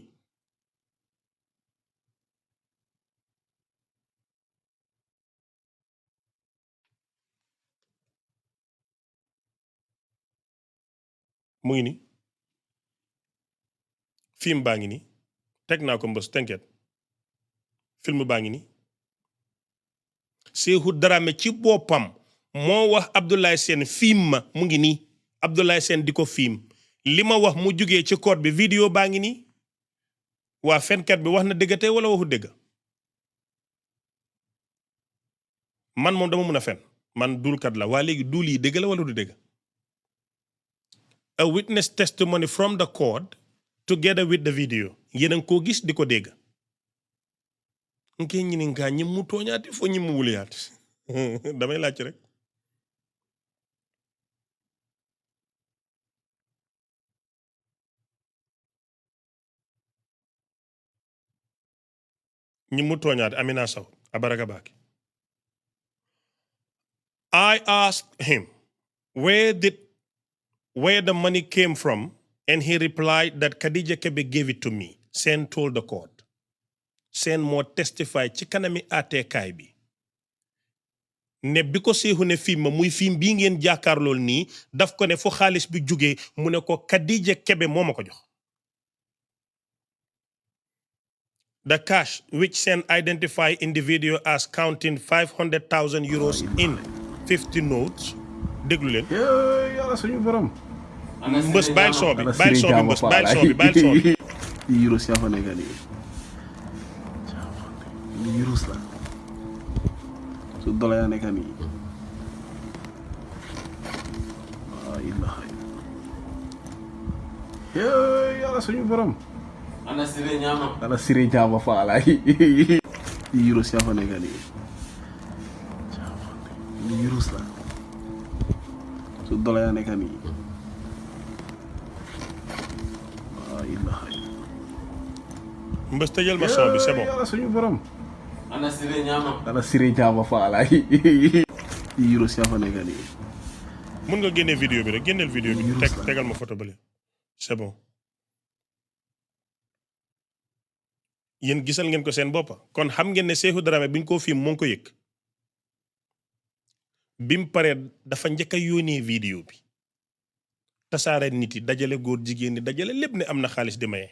mu ngi ni film baa ngi ni teg naa ko mbës tënket film baa ngi ni Shehou Drammeh ci boppam moo wax Abdoulaye Sène film ma mu ngi nii Abdoulaye Sène di ko film li ma wax mu jugee ci court bi vidéo baa ngi nii waa fenkat bi wax na dëgg tey wala waxu dëgg man moom dama mun a fen man duulkat la waa léegi duul yi dëgg la wala du dëgg. A witness testimony from the court together with the video yéen a ngi koo gis di ko dégg nke ñi ni ngaa ñi mu tooñaati fo ñi mu wuliyaat damay laaj rek ñi mu tooñaat Amina Sow abaraka baake. I asked him where the money came from, and he replied that Khadija Kebe gave it to me. Sen told the court. Sen moo testify ci kanami àtteekaay bi ne bi ko Shehou ne film muy film bii ngeen jàkkaarlool nii daf ko ne fu xaalis bi jugee mu ne ko Khadija Kebe moo ma ko jox. The cash, which Sen identified in the video as counting 500,000 euros in 50 notes. déglu leen. yàlla suñu borom. mbës bàyyil son bi bàyyil son bi mbës bàyyil son bi bàyyil son bi. euros yaa fa nekk nii. euros la. su dollar yaa nekk nii. yàlla suñu borom. ana sire ñaama faala euros yaa fa nekk nii. euros la. su dollar yaa nekk nii. mbës tëjal ma son bi c'est bon. yàlla suñu borom. ana sire ñaama faala euros yaa fa nekk nii. mun nga génne vidéo bi rek génneel vidéo bi tegal ma photo bële c'est bon. yéen gisal ngeen ko seen boppa kon xam ngeen ne Shehou Drammeh bi ñu ko film moo ngi ko yëg bi mu paree dafa njëkk a yónnee vidéo bi tasaare nit yi dajale góor jigéen ñi dajale lépp ne am na xaalis di maye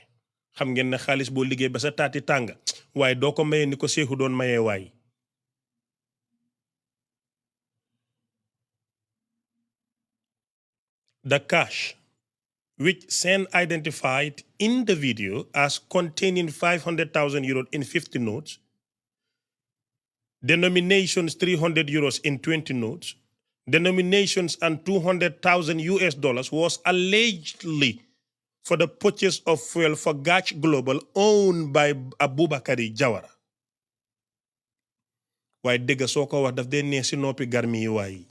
xam ngeen ne xaalis boo liggéey ba sa taati tàng waaye doo ko maye ni ko Shehou doon mayee waay. The cash, which Sen identified in the video as containing 500,000 euros in 50 notes, denominations 300 euros in 20 notes, denominations and 200,000 US dollars, was allegedly for the purchase of fuel for Gach Global owned by Aboubackry Jawara. Waaye dégg soo ko wax daf dee nee si noppi garmi yi waay.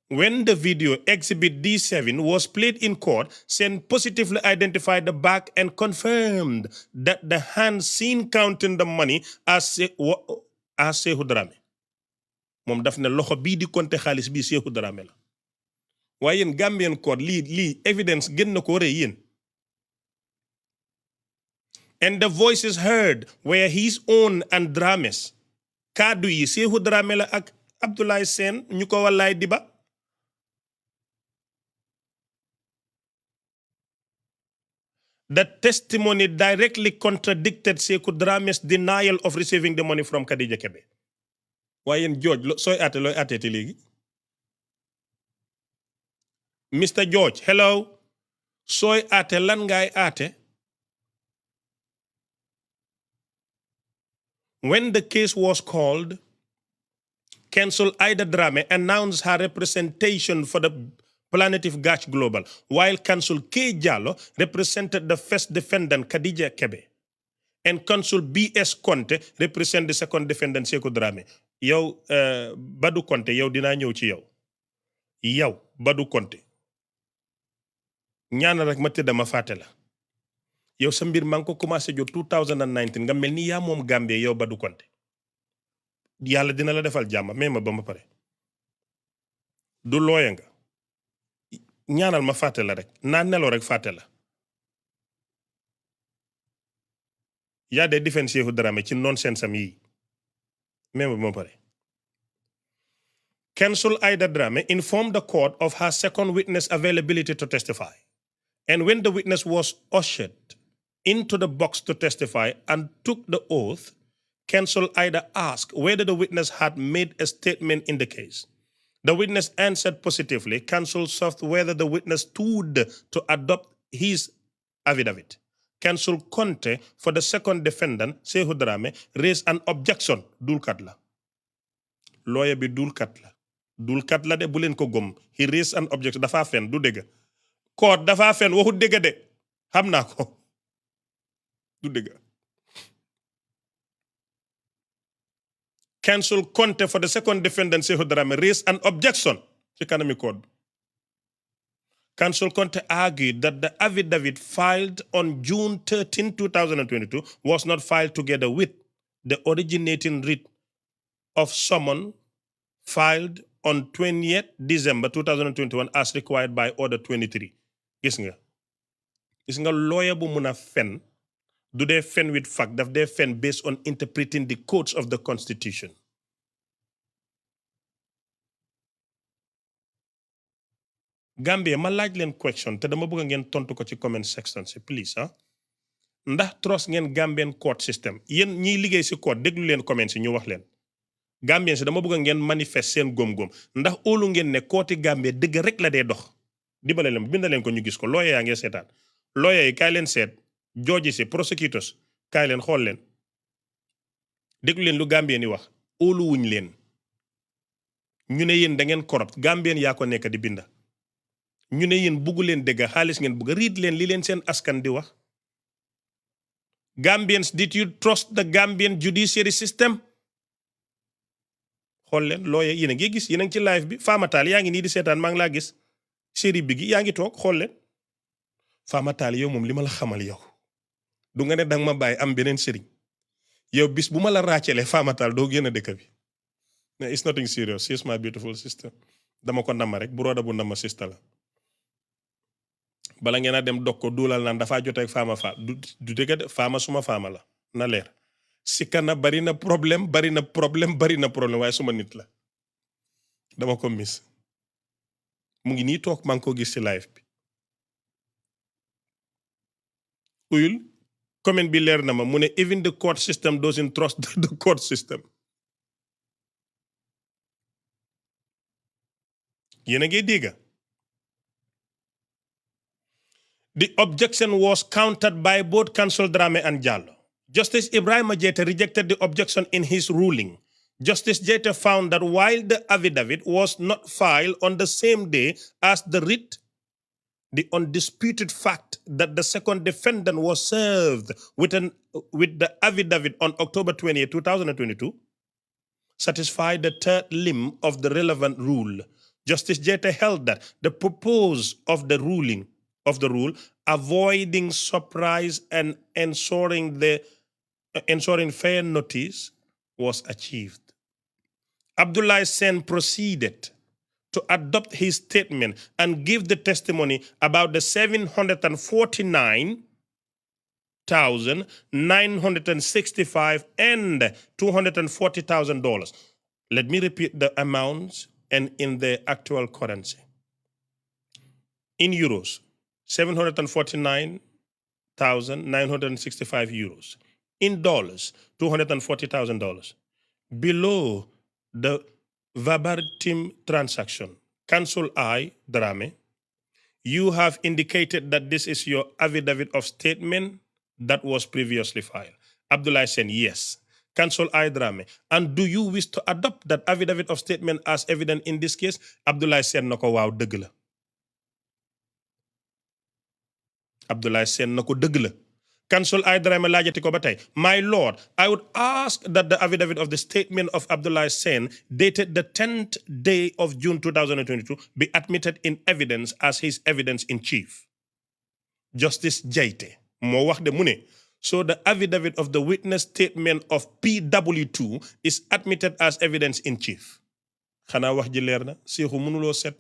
When the video exhibit D7 was played in court, Sen positively identified the bag and confirmed that the hand seen counting the money as Shehou Drammeh. Moom daf ne loxo bii di compter xaalis bii Shehou Drammeh la. waaye yéen Gambian court lii evidence gën na ko rëy yéen. And the voices heard were his own and Drammeh's. Kaddu yi Shehou Drammeh la ak Abdoulaye Sen ñu ko wallaay diba. The testimony directly contradicted Shehou Drammeh's denial of receiving the money from Khadija Kebe. waaye yéen George sooy àtte looy àtteeti léegi. Mr. George hello sooy àtte lan ngay àtte. When the case was called, Counsel Ida Drammeh announced her representation for the plaintiff Gach Global, while Counsel K. Jallo represented the first defendant Khadija Kebe, and Counsel B.S. Conte represented the second defendant Shehou Drammeh. Yow Badou Conte yow dinaa ñëw ci yow. Yow Badou Conte ñaana rek ma tëdd ma fàtte la. yow sa mbir maa ngi ko commencé jot 2019 nga mel ni yaa moom Gambie yow Badou Conte yàlla dina la defal jàmm mais ma ba ma pare du looya nga ñaanal ma fàtte la rek naa neloo rek fàtte la. yaa dee defense Shehou Drammeh ci nonsense am yi mais ma ba ma pare. Counsel Ida Drammeh informed the court of her second witness availability to testify, and when the witness was ushered into the box to testify and took the oath, Counsel Ida asked whether the witness had made a statement in the case. The witness answered positively. Counsel sought whether the witness stood to adopt his affidavit. Counsel Conte, for the second defendant, Shehou Drammeh, raised an objection. Dulkat la. Lawyer bi dulkat la. Dulkat la de bu leen ko gom. He raised an objection. Dafa fen du dëgg. Court dafa fen waxu dëgg de. Xam naa ko. Du dëgg. Counsel Conte, for the second defendant Shehou Drammeh, raised an objection ci kanami court. Counsel Conte argued that the affidavit filed on June 13, 2022 was not filed together with the originating writ of summons filed on 20th December 2021 as required by Order 23. Gis nga lawyer bu mun a fen du dee fen with fact daf dee fen based on interpreting the codes of the Constitution. Gambia ma laaj leen question te dama bëgg ngeen tontu ko ci comment section si please ndax trust ngeen Gambian court system yéen ñiy liggéey si court déglu leen comment si ñu wax leen Gambien si dama bëgg ngeen manifeste seen góom-góom ndax óolu ngeen ne kooti Gambie dëgg rek la dee dox dibale leen binda leen ko ñu gis ko lawyer yaa ngee seetaan lawyer yi kaay leen seet judge si prosecutors kaay leen xool leen déglu leen lu Gambien yi wax óolu wuñ leen ñu ne yéen da ngeen corrupt Gambien yaa ko nekk di binda ñu ne yéen bugg leen dégg xaalis ngeen bugg riid leen li leen seen askan di wax Gambians, did you trust the Gambian judiciary system? xool leen lawyer yéen a ngi gis yéen a ngi ci live bi Fama Tall yaa ngi nii di seetaan maa ngi laa gis série bi gi yaa ngi toog xool leen Fama Tall yow moom li ma la xamal yow du nga ne danga ma bàyyi am beneen sëriñ yow bis bu ma la ràccelee Fama Tall doo génn dëkk bi it's nothing serious she's my beautiful sister dama ko nama rek broda bu nama sister la bala ngeen a dem dog ko duulal naan dafaa joteeg Fama Fall du dëgg de Fama suma Fama la na leer sikka na bari na problème waaye suma nit la dama ko miss mu ngi nii toog maa ngi ko gis ci live bi uyul comment bi leer na ma mu ne even the court system doesn't trust the court system yéen a ngi dégg The objection was countered by both counsel Drammeh and Jallow. Justice Ibrahim Jatta rejected the objection in his ruling. Justice Jatta found that while the affidavit was not filed on the same day as the writ, the undisputed fact that the second defendant was served with the affidavit on October 20, 2022, satisfied the third limb of the relevant rule. Justice Jatta held that the purpose of the rule, avoiding surprise and ensuring fair notice, was achieved. Abdullah Sen proceeded to adopt his statement and give the testimony about the $749,965 and $240,000. Let me repeat the amounts and in the actual currency. In euros, 749,965 euros. In dollars, $240,000. Below the verbatim transaction, Counsel I, Drammeh, you have indicated that this is your affidavit of statement that was previously filed. Abdullah said, yes. Counsel I, Drammeh, and do you wish to adopt that affidavit of statement as evident in this case? Abdullah said, nako waaw dëgg la. Abdullah said, nako dëgg la. Counsel I, Drammeh laajati ko ba tey. My lord, I would ask that the affidavit of the statement of Abdullah Sen, dated the 10th day of June 2022, be admitted in evidence as his evidence in chief. Justice Jatta moo wax de mu ne, so the affidavit of the witness statement of PW2 is admitted as evidence in chief. Xanaa wax ji leer na, Shehou mënuloo set.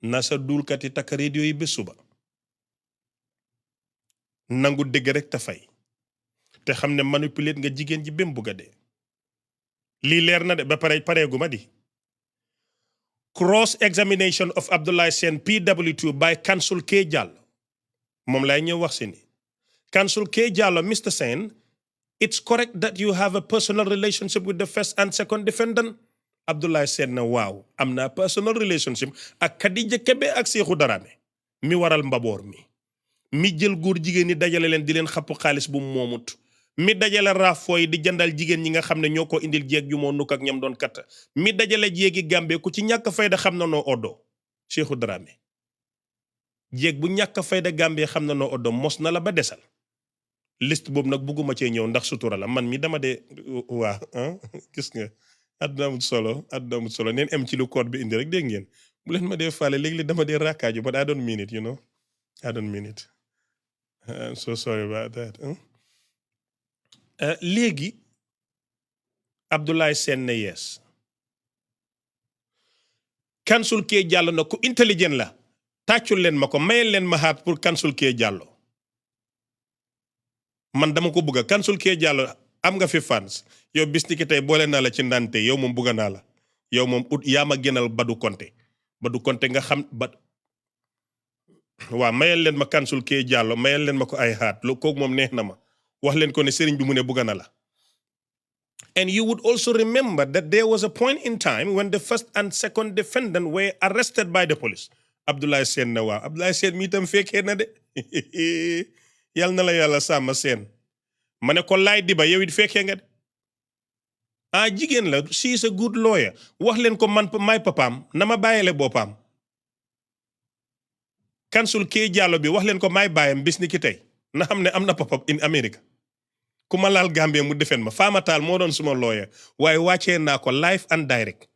Na sa duulkati takk radio yi bés suba. Nangu dëgg rek ta fay te xam ne manipuler nga jigéen ji bem bugga dee lii leer na de ba pareegu ma di cross examination of Abdullah Sen PW2 by Counsel K. Jallow moom lay ñëw wax si ni Counsel K. Jallow, Mr. Sen, it's correct that you have a personal relationship with the first and second defendant. Abdullah Sen na waaw am na personal relationship ak Khadija Kebe ak Shehou Drammeh mi waral mbaboor mi jël góor jigéen ñi dajale leen di leen xapp xaalis bu mu moomut mi dajale raafooy di jëndal jigéen ñi nga xam ne ñoo ko indil jéeg ju moo nukk ak ñam doon katta mi dajale jéegi Gambie ku ci ñàkk fayda xam na noo oddo Shehou Drammeh jéeg bu ñàkk fayda Gambie xam na noo oddo mos na la ba desal liste boobu nag bugguma cee ñëw ndax sutura la man mi dama de waa gis nga àdduna amul solo neen em ci lu code bi indi rek dégg ngeen bu leen ma dee faale léegi dama dee rakkaaju but I don't mean it, you know. I don't mean it. I'm so sorry about that. Léegi Abdoulaye Sène ne yes. Council Kee Jallow na ku intelligent la tàccul leen ma ko mayel leen ma xaat pour Council Kee Jallow man dama ko bëgga Council Kee Jallow am nga fi fans yow bis ni ki tey boole naa la ci ndante yow moom bëgga naa la yow moom yaa ma gënal Badou Konté nga xam ba waaw mayel leen ma Council Kee Jallow mayel leen ma ko ay xaat lu kooku moom neex na ma wax leen ko ne sëriñ bi mu ne bëgga na la. And you would also remember that there was a point in time when the first and second defendant were arrested by the police. Abdoulaye Sène na waaw Abdoulaye Sène mi tam fekkee na de yal na la yàlla sàmm Sène ma ne ko laay diba yow it fekkee nga de jigéen la she is a good lawyer wax leen ko man may papaam na ma bàyyile boppam Council Kee Jallow bi wax leen ko may bàyyam bis ni ki tey na xam ne am na papa in America ku ma laal Gambie mu defen ma Fama Tall moo doon suma lawyer waaye wàccee naa ko live and direct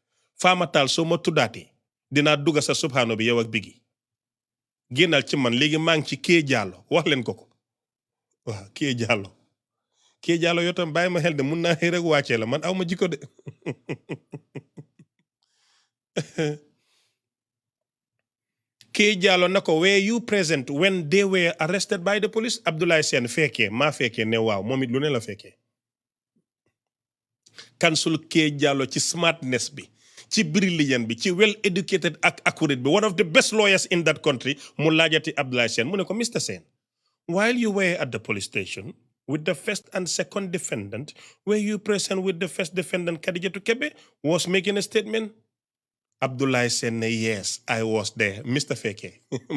Fama Tall soo ma tuddaatee dinaa dugga sa subhano bi yow ak bigi génnal ci man léegi maa ngi ci Kee Jallow wax leen ko waaw Kee Jallow yow tam bàyyi ma xel de mun naa xëy rek wàccee la man aw ma jikko de Kee Jallow na ko were you present when they were arrested by the police Abdoulaye Sène fekkee maa fekkee ne waaw moom it lu ne la fekkee Council Kee Jallow ci smartness bi ci brilliant bi ci well educated ak accurate bi one of the best lawyers in that country mu laajati Abdoulaye Sène mu ne ko Mr. Sène while you were at the police station with the first and second defendant were you present with the first defendant Khadijatu Kebe was making a statement Abdoulaye Sène ne yes I was there Mr. Fekke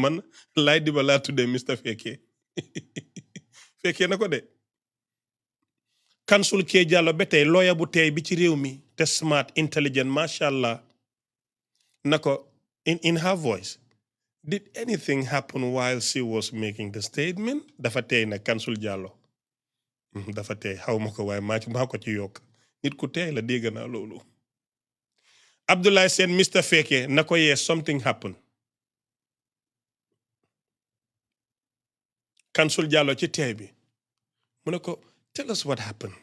man laay diba laa tuddee Mr. Fekke fekkee na ko de Council Kee Jallow ba tey lawyer bu tey bi ci réew mi te smart intelligent masha Allah na ko in her voice did anything happen while she was making the statement dafa tey na Council Jallow dafa tey xaw ma ko waaye maa ko ci yokk nit ku tey la dégg naa loolu Abdoulaye Sène Mr. Fekke na ko yes something happened Council Jallow ci tey bi mu ne ko tell us what happened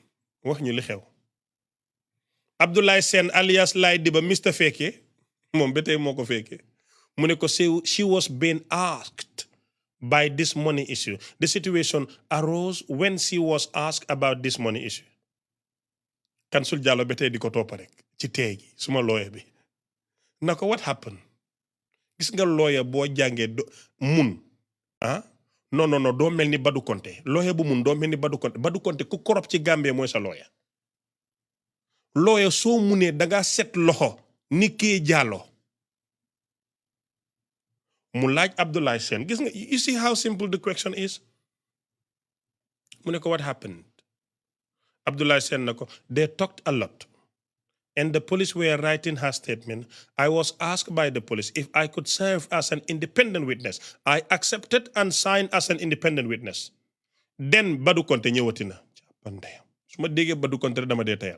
wax ñu li xew Abdoulaye Sène alias Laye Diba Mr. Fekke moom ba tey moo ko fekkee mu ne ko she was being asked by this money issue the situation arose when she was asked about this money issue Council Jallow ba tey di ko toppa rek ci tey gi suma lawyer bi na ko what happened gis nga lawyer boo jàngee mun non doo mel ni Badou Konté lawyer bu mun doo mel ni Badou Konté ku korop ci Gambie mooy sa lawyer soo munee danga set loxo ni Kee Jallow mu laaj Abdoulaye Sène gis nga you see how simple the question is mu ne ko what happened Abdoulaye Sène na ko they talked a lot and the police were writing her statement. I was asked by the police if I could serve as an independent witness. I accepted and signed as an independent witness. Then Badou Konté ñëwati na su ma déggee Badou Konté dama dee tayal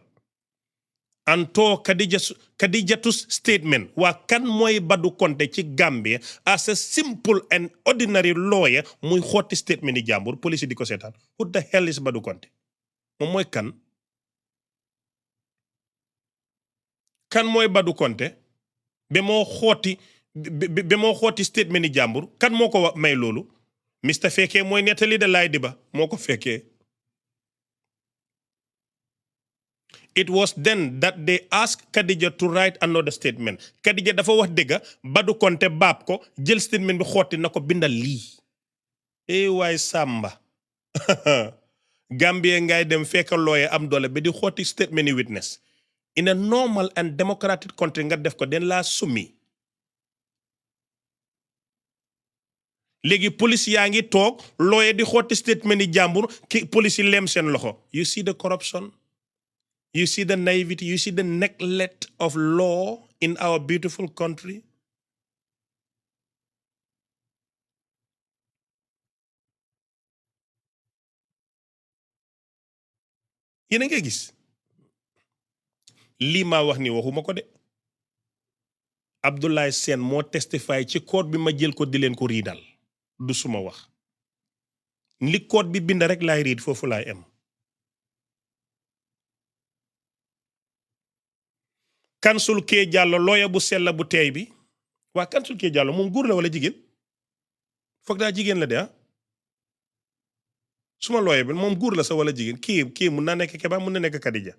anto Khadijatu's statement waa kan mooy Badou Konté ci Gambia as a simple and ordinary lawyer muy xotti statement yi jàmbur police yi di ko seetaan who the hell is Badou Konté moom mooy kan mooy Badou Konté ba moo xooti statement yi jàmbur kan moo ko may loolu Mr. Fekke mooy nettali de Laye Diba moo ko fekkee it was then that they asked Khadija to write another statement Khadija dafa wax dëgga Badou Konté baab ko jël statement bi xooti na ko bindal lii waay Samba Gambie ngay dem fekk lawyer am doole ba di xooti statement yi witness in a normal and democratic country nga def ko den laa summi léegi police yaa ngi toog lawyer di xooti statement yi jàmbur ki police yi lem seen loxo you see the corruption you see the naivety you see the neglect of law in our beautiful country yéen a ngi gis lii maa wax ni waxuma ko de Abdoulaye Sène moo testify ci code bi ma jël ko di leen ko riidal du suma wax li code bi bind rek laay riid foofu laay em Kansul Kee Jallow looya bu sella bu teey bi waa Kansul Kee Jallow moom góor la wala jigéen foog daa jigéen la de suma looya bi moom góor la sa wala jigéen kii mun naa nekk Keba mun na nekk Kadija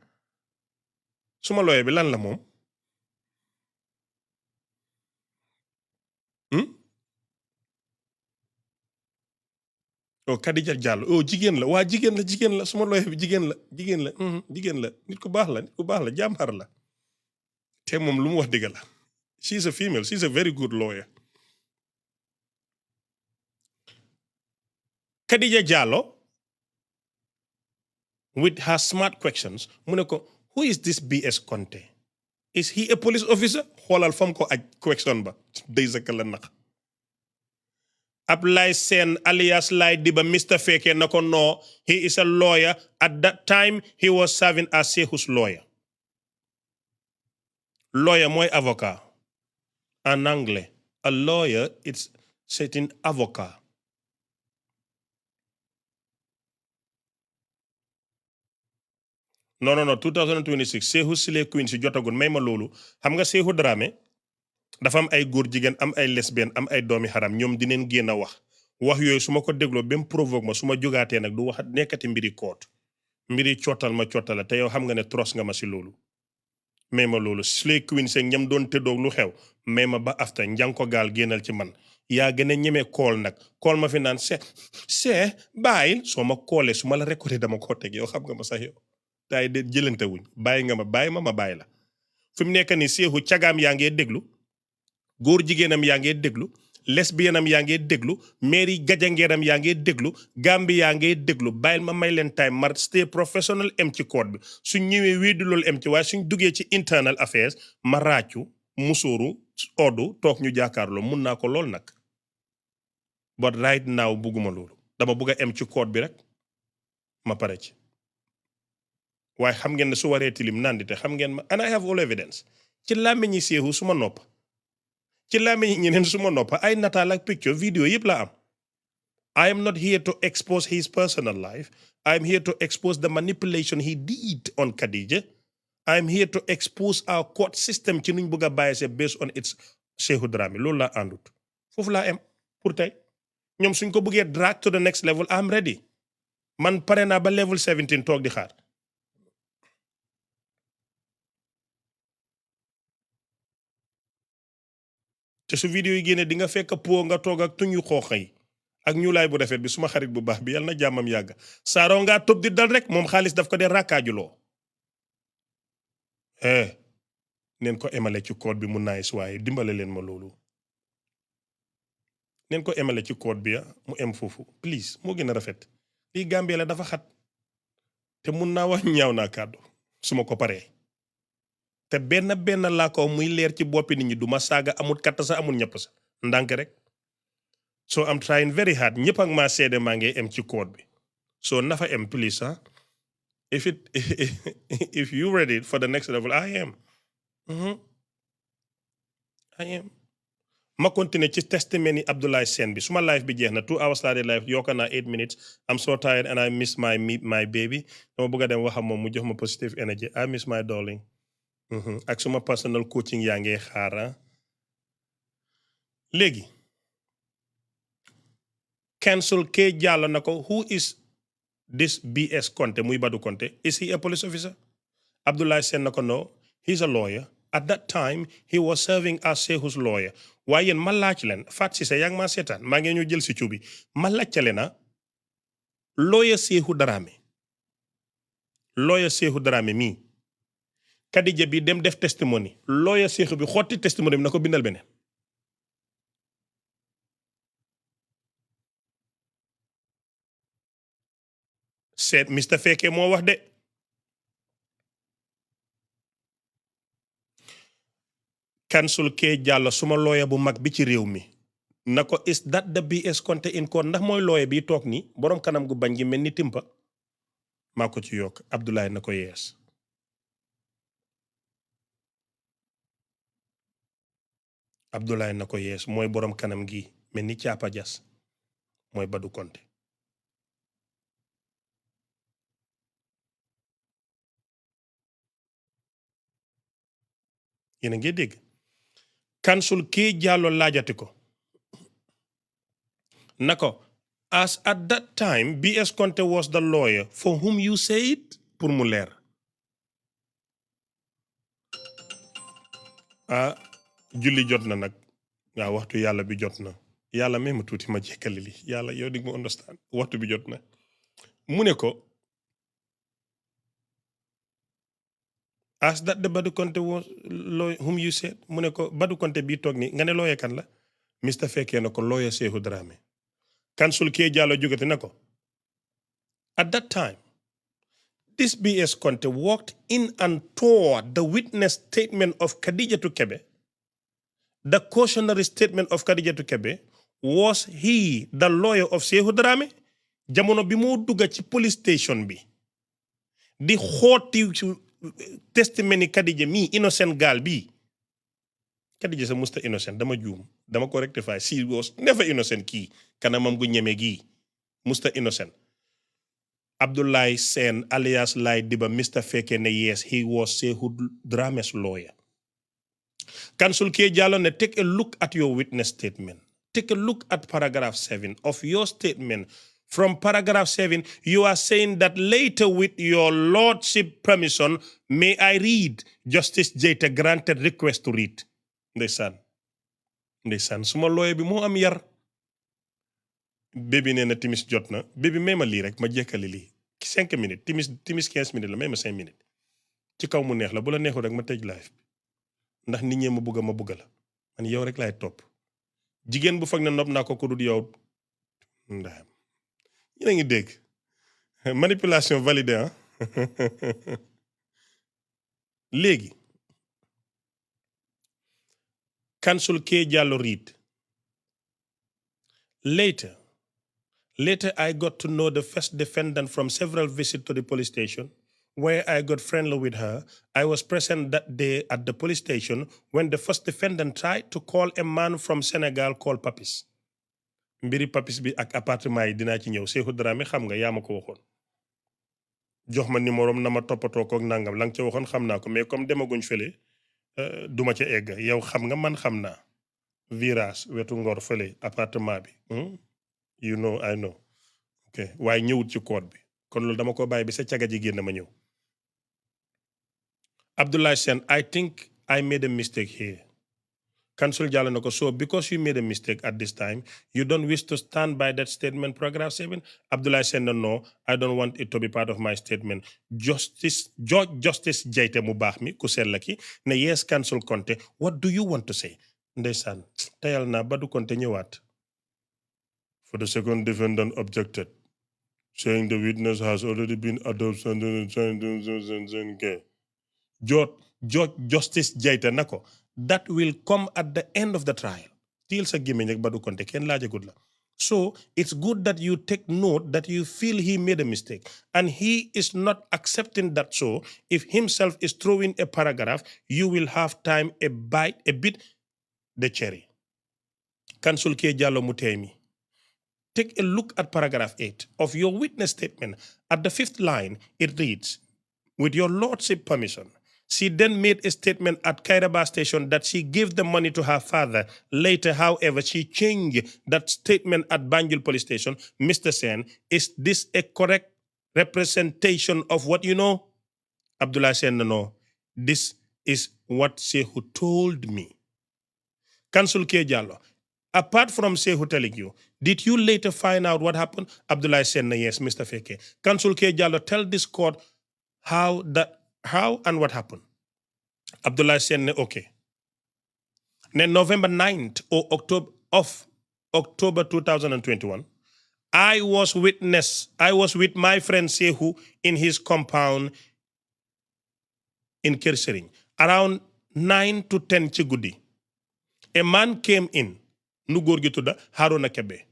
suma looya bi lan la moom Kadija Jallow jigéen la waa jigéen la suma looya bi jigéen la nit ku baax la jàmbaar la te moom lu mu wax dëgg la she's a female she's a very good lawyer Kadija Jallow with her smart questions mu ne ko who is this BS Conte is he a police officer xoolal fam ko aj question ba day sa la nax Abdoulaye Sène alias Laye Diba Mr Feke na ko no he is a lawyer at that time he was serving as Shehou's lawyer mooy avocat en anglais a lawyer it's certain avocat non 2026 Shehou Sile Queen si jotagul may ma loolu xam nga Shehou Drammeh dafa am ay góor jigéen am ay lesbienne am ay doomi xaram ñoom dineen génn a wax yooyu su ma ko dégloo ba mu provoque ma su ma jógaatee nag du wax nekkati mbiri koot mbiri cottal ma cottala te yow xam nga ne tros nga ma si loolu may ma loolu Sile Queen se ñam doon tëddoog lu xew may ma ba afta njang ko gaal génnal ci man yaa gën a ñemee kool nag kool ma fi naan see bàyyil soo ma koolee su ma la récolté dama koo teg yow xam nga ma sax yow taay de jëlante wuñ bàyyi nga ma bàyyi la fi mu nekk ni Shehou cagaam yaa ngee déglu góor jigéenam yaa ngee déglu lesbienam yaa ngee déglu mairie gajangeeram yaa ngee déglu gambi yaa ngee déglu bàyyil ma may leen time mar stay professional em ci code bi suñ ñëwee wéedu loolu em ci waaye suñ duggee ci internal affairs ma ràccu musóoru oddu toog ñu jàkkaarloo mun naa ko lool nag but right now bugguma loolu dama bugg a em ci code bi rek ma pare ci waaye xam ngeen ne su waree tilim naan di te xam ngeen ma and I have all evidence ci làmmiñi Shehou suma nopp ci làmmiñi ñeneen suma nopp ay nataal ak picture vidéo yëpp la am I am not here to expose his personal life I am here to expose the manipulation he did on Khadija I am here to expose our court system ci nuñ bëgg a bàyyi se based on its Shehou Drammeh loolu laa àndut foofu laa am pour tey ñoom suñ ko bëggee drag to the next level I'm ready man pare naa ba level 17 toog di xaar te su vidéo yi génne di nga fekk po nga toog ak tuñ yu xoox yi ak ñuulaay bu rafet bi suma xarit bu baax bi yàlla na jàmmam yàgg saaroo ngaa tëb di dal rek moom xaalis daf ko dee rakkaajuloo neen ko emale ci code bi mu nice waaye dimbale leen ma loolu neen ko emale ci code bi mu em foofu please moo gën a rafet lii Gambie la dafa xat te mun naa wax ñaaw naa kàddu su ma ko paree te benn laa ko muy leer ci boppi nit ñi du ma saaga amul katt sa amul ñëpp sa ndànk rek so I'm trying very hard ñëpp ak maa seede maa ngi em ci code bi so nafa em please if you ready for the next level I am ma continuer ci testimony Abdoulaye Sène bi suma live bi jeex na 2 hours laa de live yokka naa 8 minutes I'm so tired and I miss my baby dama bëgg a dem waxam moom mu jox ma positive energy I miss my darling ak suma personal coaching yaa ngi xaara léegi Kansul Kee Jallow na ko who is this BS Conte muy Badou Conte is he a police officer Abdoulaye Sène na ko no he's a lawyer at that time he was serving as Shehou's lawyer waaye yéen ma laaj leen Fat Cissé yaa ngi maa seetaan maa ngi ñu jël si cuubi ma laajte leen lawyer Shehou Drammeh mii Khadija bi dem def testimony lawyer Shehou bi xotti testimony bi na ko bindal beneen seet Mr Feke moo wax de Kansul Kee Jallow suma lawyer bu mag bi ci réew mi na ko is that the BS Conte in court ndax mooy lawyer bi toog nii boroom kanam gu bañ gi mel ni timpa maa ko ci yokk Abdoulaye na ko yees Abdoulaye na ko yees mooy borom kanam gi mel ni caapa jas mooy Badou Konte. yéen a ngi dégg Kansul kii Jallow laajati ko na ko as at that time BS Konte was the lawyer for whom you said pour mu leer julli jot na nag waaw waxtu yàlla bi jot na yàlla may ma tuuti ma jekkali li yàlla yow dig ma understand waxtu bi jot na mu ne ko as that the Badou Konte was lawyer whom you said mu ne ko Badou Konte bii toog ni nga ne lawyer kan la Mr fekkee na ko lawyer Shehou Drammeh Kansul kee Jallow jógati na ko at that time this BS Konte walked in and tore the witness statement of Khadijatu Kebe. The cautionary statement of Khadijatu Kebe was he the lawyer of Shehou Drammeh jamono bi moo dugga ci police station bi di xooti testimony Khadija mi innocent girl bi Khadija sa musta innocent dama juum dama ko rectify she was never innocent kii kanamam gu ñeme gi musta innocent Abdoulaye Sen alias Lai Diba Mr Feke ne yes he was Shehou Drammeh's lawyer. Kansul K. Jallow ne take a look at your witness statement. Take a look at paragraph 7 of your statement. From paragraph 7, you are saying that later with your lordship permission, may I read? Justice Jayta granted request to read. Ndeysaan suma lawyer bi moo am yar. Bébi nee na timis jot na bébi may ma lii rek ma jekkali lii 5 minutes timis 15 minutes la may ma 5 minutes ci kaw mu neex la bu la neexul rek ma tëj live bi ndax nit ñee ma bugga la man yow rek laay topp jigéen bu foog ne nopp naa ko ku dul yow ndaam yéen a ngi dégg manipulation validée léegi Kansul K. Jallow read Later, I got to know the first defendant from several visits to the police station, where I got friendly with her. I was present that day at the police station when the first defendant tried to call a man from Senegal called Papis. Mbiri Papis bi ak appartement yi dinaa ci ñëw Shehou Drammeh xam nga yaa ma ko waxoon jox ma numérom na ma toppatoo koog nangam la nga ca waxoon xam naa ko mais comme demaguñ fële duma ca egg yow xam nga man xam naa virage wetu ngor fële appartement bi you know I know ok waaye ñëwut ci code bi kon loolu dama ko bàyyi bi sa caga ji génn ma ñëw Abdoulaye Sen I think I made a mistake here Kansul Jallow na ko so because you made a mistake at this time you don't wish to stand by that statement paragraph 7 Abdoulaye Sen no I don't want it to be part of my statement Justice Jayte mu baax mi ku sell ki ne yes Kansul Konte what do you want to say ndeysaan tayal naa Badou Konte ñëwaat for the second defendant objected, saying the witness has already been adopted and Judge Justice Jayta nako. That will come at the end of the trial. Till sa gémmiñ ak Badou Konte kenn laajagut la. So it's good that you take note that you feel he made a mistake and he is not accepting that. So if himself is throwing a paragraph, you will have time a bit the cherry. Kansul K. Jallow mu tey mi. Take a look at paragraph 8 of your witness statement. At the 5th line, it reads, with your lordship permission, she then made a statement at Kairaba station that she gave the money to her father. Later, however, she changed that statement at Banjul police station. Mr. Sen, is this a correct representation of what you know? Abdullah Sen, no. This is what Shehou told me. Kansul K. Jallow, apart from Shehou telling you, did you later find out what happened? Abdullah Sen, yes, Mr. Feke. Kansul K. Jallow, tell this court how and what happened. Abdullah Sen, okay. Then November 9th or October 2021, I was with my friend Shehou in his compound in Kirsering. Around 9 to 10 ci guddi. A man came in, nu góor gi tudda Haruna Kebe,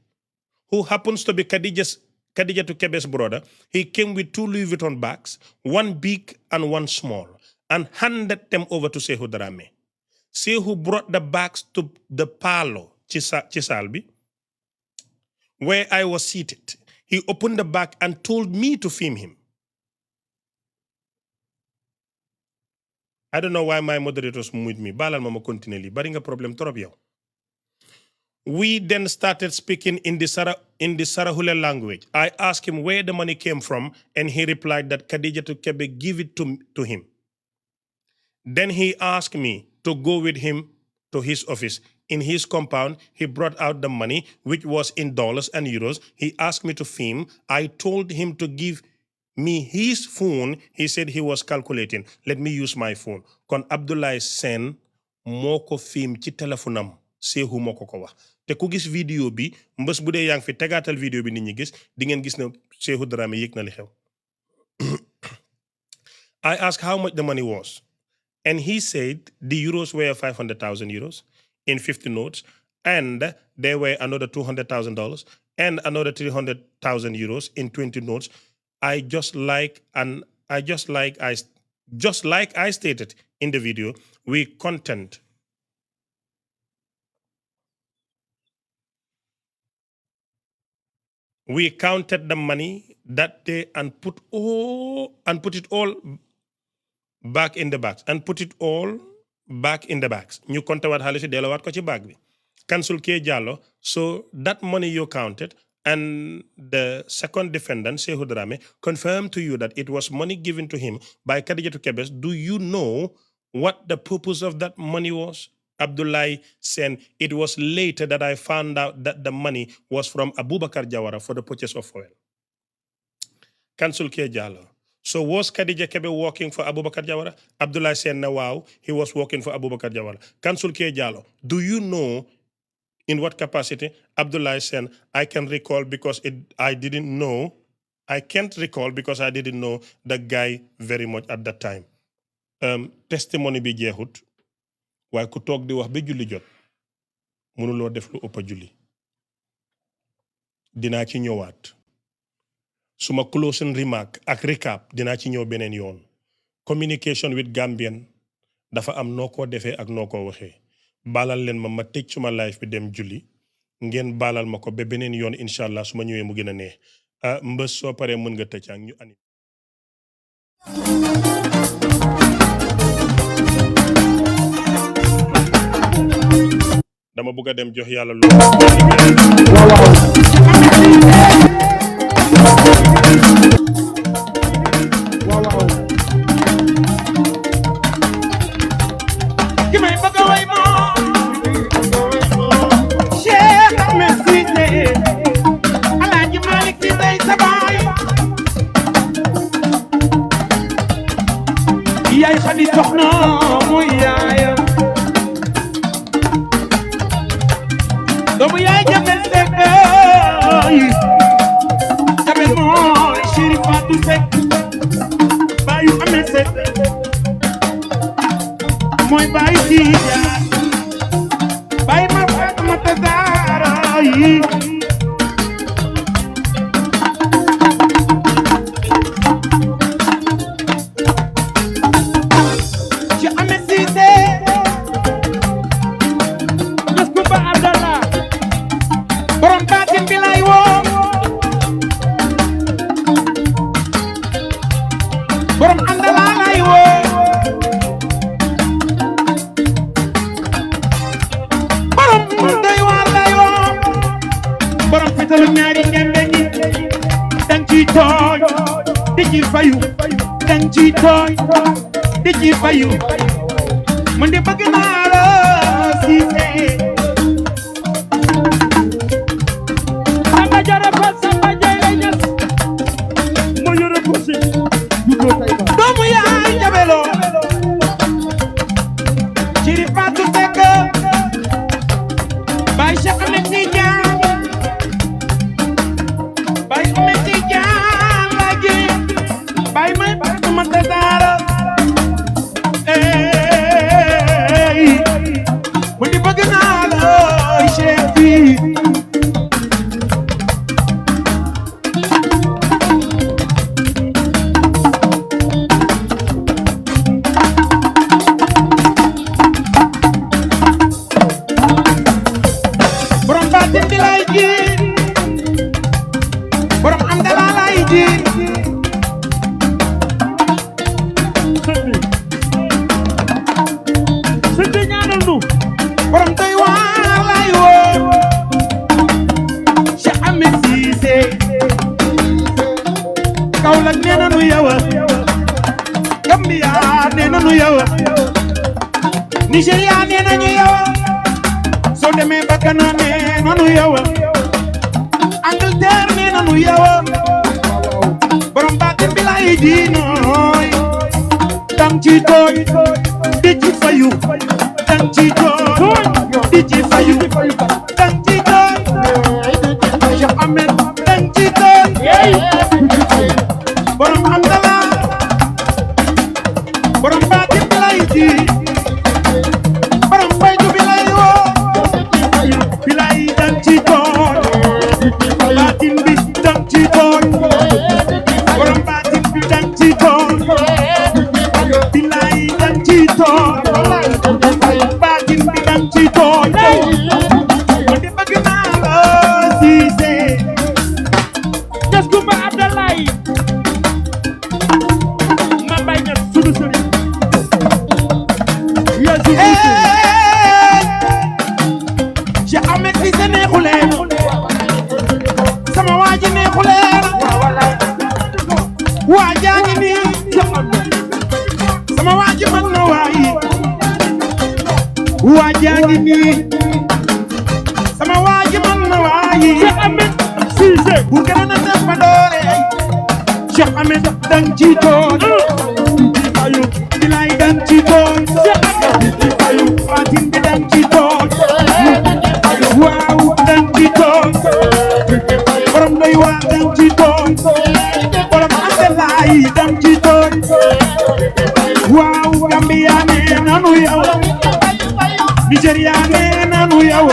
who happens to be Khadijatu Kebe's brother. He came with 2 Louis Vuitton bags, one big and one small, and handed them over to Shehou Drammeh. Shehou brought the bags to the parlor, Chisalbi, where I was seated. He opened the bag and told me to film him. I don't know why my moderators with me. Balal mama continually. Baringa problem torop yow. We then started speaking in the Sarahule language. I asked him where the money came from, and he replied that Khadija to Kebe give it to him. Then he asked me to go with him to his office. In his compound, he brought out the money, which was in dollars and euros. He asked me to film. I told him to give me his phone. He said he was calculating. Let me use my phone. Kon Abdoulaye Sen moko film ci telephone Shehou moko ko wax. Te ku gis video bi mbës bu dee yang fi tegatal video bi nit ñi gis di ngeen gis ne Shehou Drammeh yëg na li xew. I asked how much the money was, and he said the euros were 500,000 euros in 50 notes, and there were another $200,000 and another 300,000 euros in 20 notes. Just like I stated in the video, we counted the money that day and put it all back in the bags. Ñu compté waat xaalis delloo waat ko ci bag bi. Counsel K Jallow, so that money you counted and the second defendant, Shehou Drammeh, confirmed to you that it was money given to him by Khadija Kebes. Do you know what the purpose of that money was? Abdoulaye said, it was later that I found out that the money was from Aboubackry Jawara for the purchase of oil. Counsel K Jallow, so was Khadija Kebe working for Aboubackry Jawara? Abdoulaye said, no, wow, he was working for Aboubackry Jawara. Counsel K Jallow, do you know in what capacity? Abdoulaye said, I can't recall because I didn't know the guy very much at that time. Testimony bi jeexut waaye ku toog di wax ba julli jot mënuloo def lu ëpp julli. Dinaa ci ñëwaat. Suma closing remark ak recap dinaa ci ñëw beneen yoon. Communication with Gambian dafa am noo ko defee ak noo ko waxee. Baalal leen ma tëj suma live bi dem julli ngeen baalal ma ko ba beneen yoon incha allah su ma ñëwee mu gën a neex. Mbës soo paree mën nga tëj ak ñu ani. Dama bëgg a dem jox yàlla lu. When you Kaolack nee na nu yow Gambia nee na nu yow Nigeria nee na ñu yow soo demee ba Ghana nee na nu yow Angleterre nee na nu yow borom baatin bi lay diinooy dang ci tooy di ci fayu dang ci tooy di ci fayu dang ci tooy Cheikh Ahmed dang ci tooy borom Amdala borom baatin bi lay di borom baytu bi lay woo bi lay dang ci tooy baatin bi dang ci tooy borom baatin bi dang ci tooy bi lay dang ci tooy baatin bi dang ci tooy man de bëgg naa la Cissé jas Kumba Abdoulaye ma bay ña sunu sëriñ ya sunu Cheikh Ahmed Cissé neexu leen sama waa ji neexu leen waa jaa ngi nii sama waa ji man na waayi waa jaa ngi nii sama waa ji man na waayi Cheikh Ahmed Cissé bu gën a def ma doole Cheikh Ahmed dang ci tool ayu bilay dang ci tool Cheikh Ahmed ayu Fatim bi dang ci tool waaw dang ci tool borom doy waa dang ci tool borom Abdoulaye dang ci tool waaw Gambia nee nanu yow Nigeria nee nanu yow